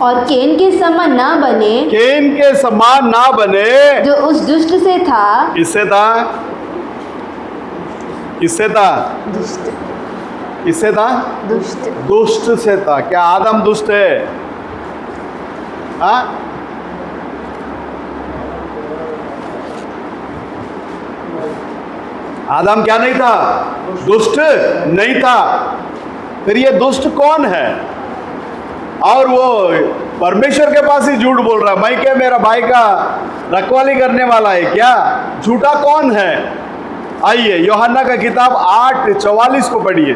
और केन के समान ना बने, केन के समान ना बने, जो उस दुष्ट से था। किससे था? किससे था? दुष्ट, किससे था? दुष्ट। दुष्ट से था। क्या आदम दुष्ट है? हाँ? आदम क्या नहीं था? दुष्ट नहीं था। फिर ये दुष्ट कौन है? और वो परमेश्वर के पास ही झूठ बोल रहा है। मैं क्या मेरा भाई का रखवाली करने वाला है क्या? झूठा कौन है? आइए यूहन्ना का किताब 8:44 को पढ़िए।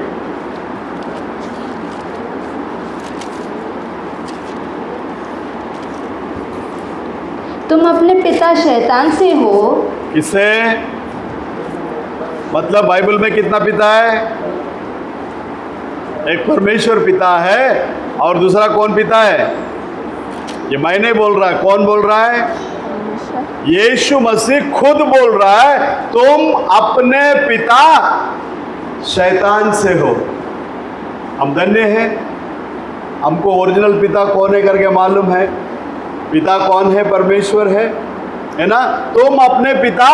तुम अपने पिता शैतान से हो। किससे? मतलब बाइबल में कितना पिता है? एक परमेश्वर पिता है और दूसरा कौन पिता है? ये मैं नहीं बोल रहा, कौन बोल रहा है? यीशु मसीह खुद बोल रहा है, तुम अपने पिता शैतान से हो। हम धन्य हैं, हमको ओरिजिनल पिता कौन है करके मालूम है। पिता कौन है? परमेश्वर है। है ना। तुम अपने पिता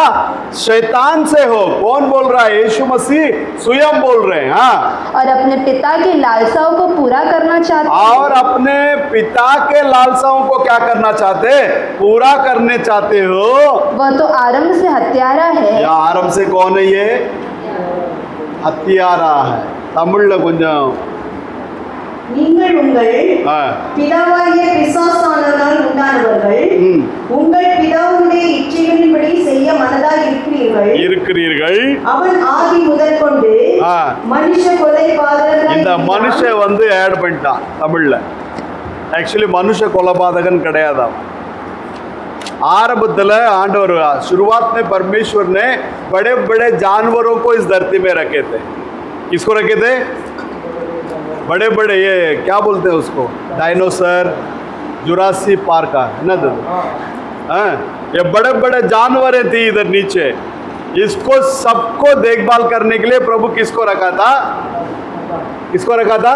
शैतान से हो। कौन बोल रहा है? यीशु मसीह स्वयं बोल रहे हैं। हाँ, और अपने पिता की लालसाओं को पूरा करना चाहते हो। और अपने पिता के लालसाओं को क्या करना चाहते? पूरा करने चाहते हो। वह तो आरंभ से हत्यारा है। या आरंभ से कौन है ये? हत्यारा है। तमिழ்ல கொஞ்சம் நீங்கள் உங்கள் ஆ, பிதாவாகிய பிசாசானவரால் உண்டானவர்கள் ம், உங்கள் பிதாவுடைய இச்சைகளின்படி செய்ய மனதாய் இருக்கிறீர்கள். இருக்கிறீர்கள். அவன் ஆதி முதற்கொண்டு ஆ. மனுஷ கொலைபாதகனாய் இந்த இருக்கிறான். மனுஷன் வந்து ஆட் பண்ணிட்டான் தமிழ்ல. ஆக்சுவலி மனுஷ கொலைபாதகன் கிடையாது அவன். आरंभத்தில் आंडवर शुरुआत में परमेश्वर ने बड़े बड़े जानवरों को इस धरती में रखे थे। किसको रखे थे? बड़े बड़े, ये क्या बोलते हैं उसको, डायनासोर, जुरासी पार्क का है ना दादा? हाँ, ये बड़े बड़े जानवरें थी इधर नीचे। इसको सबको देखभाल करने के लिए प्रभु किसको रखा था? किसको रखा था?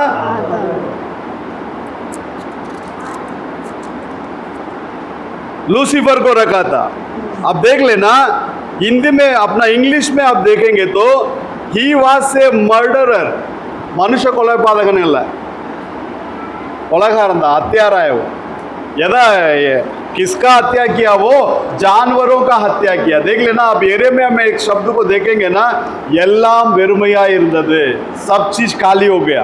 लूसीफर को रखा था। अब देख लेना, हिंदी में अपना इंग्लिश में आप देखेंगे तो ही वाज ए मर्डरर, मनुष्य कोलैपादकन ಇಲ್ಲ, कोलाकार हत्यारा है वो। यदा किसका हत्या किया? वो जानवरों का हत्या किया। देख लेना, आप यिर्मयाह में एक शब्द को देखेंगे ना, எல்லாம் வெறுமையா இருந்தது, सब चीज खाली हो गया।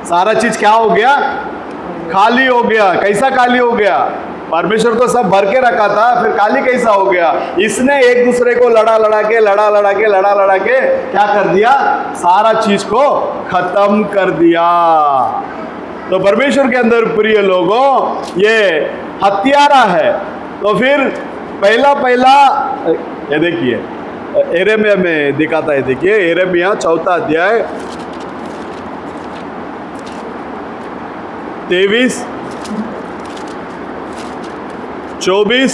सारा चीज क्या हो गया? खाली हो गया। कैसा खाली हो गया? परमेश्वर को सब भर के रखा था, फिर खाली कैसा हो गया? इसने एक दूसरे को लड़ा लड़ा के क्या कर दिया? सारा चीज को खत्म कर दिया। तो परमेश्वर के अंदर प्रिय लोगों, ये हत्यारा है। तो फिर पहला ये देखिए, यिर्मयाह में दिखाता है। देखिए यिर्मयाह 4 अध्याय 23, 24,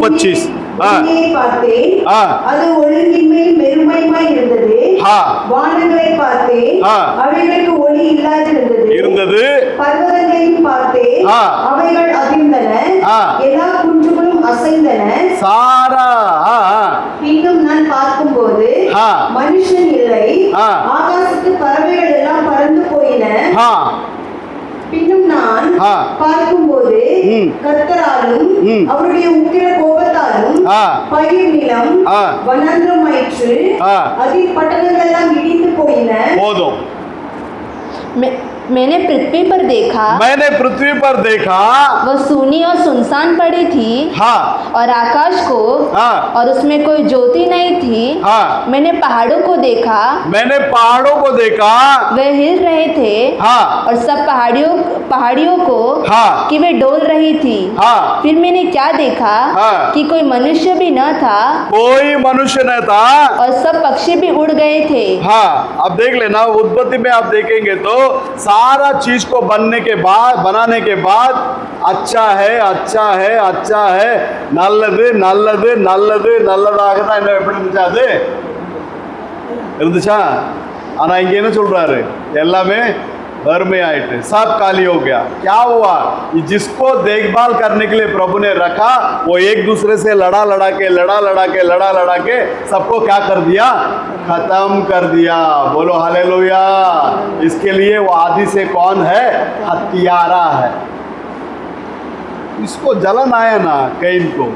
25 பூமியை பார்த்தேன், ஆ. அது ஒழுங்கின்மேல் வெறுமையுமாய் இருந்தது. ஆ. வானங்களை பார்த்தேன், ஆ. அவைகளுக்கு ஒளி இருந்தது. பர்வதங்களையும் பார்த்தேன், ஆ. அவைகள் அதிர்ந்தன, ஆ. எல்லா குன்றுகளும் அசைந்தன. सारा பின்னும் நான் பார்க்கும்போது ஆ. மனுஷன் இல்லை, ஆ. ஆகாசத்து பறவைகள் எல்லாம் பறந்து போயின. हाँ பின்னும் நான் ஆ. பார்க்கும்போது ம். கர்த்தராலும் ம். அவருடைய உக்கிர கோபத்தாலும் ஆ. பயிர் நிலம் ஆ. வனாந்திரமாயிற்று, ஆ. அதில் பட்டணங்கள் எல்லாம் இடிந்து போயின. बोलो, मैंने पृथ्वी पर देखा, मैंने पृथ्वी पर देखा। वह सूनी और सुनसान पड़ी थी, हाँ और आकाश को हाँ और उसमें कोई ज्योति नहीं थी। हाँ मैंने पहाड़ों को देखा, मैंने पहाड़ों को देखा। वे हिल रहे थे, हाँ और सब पहाड़ियों को हाँ कि वे डोल रही थी। हाँ फिर मैंने क्या देखा हाँ। कि कोई मनुष्य भी न था, कोई मनुष्य न था, और सब पक्षी भी उड़ गए थे। हाँ। अब देख लेना, उत्पत्ति में आप देखेंगे तो सारा चीज को बनाने के बाद अच्छा है, अच्छा है, अच्छा है, நல்லது நல்லது நல்லது நல்லதாக தான் என்ன எப்படி இருந்துச்சா? அது இருந்துச்சா? ஆனா இங்க என்ன சொல்றாரு? எல்லாமே वरमेआइट सब खाली हो गया। क्या हुआ? जिसको देखभाल करने के लिए प्रभु ने रखा, वो एक दूसरे से लड़ा लड़ा के सबको क्या कर दिया? खत्म कर दिया। बोलो हालेलुया। इसके लिए वो आदि से कौन है? हत्यारा है। इसको जलन आया ना, कैन को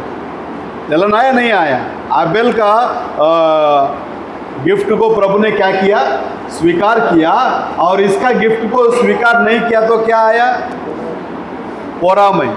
जलन आया नहीं आया? आबेल का गिफ्ट को प्रभु ने क्या किया? स्वीकार किया। और इसका गिफ्ट को स्वीकार नहीं किया तो क्या आया? पोरामय।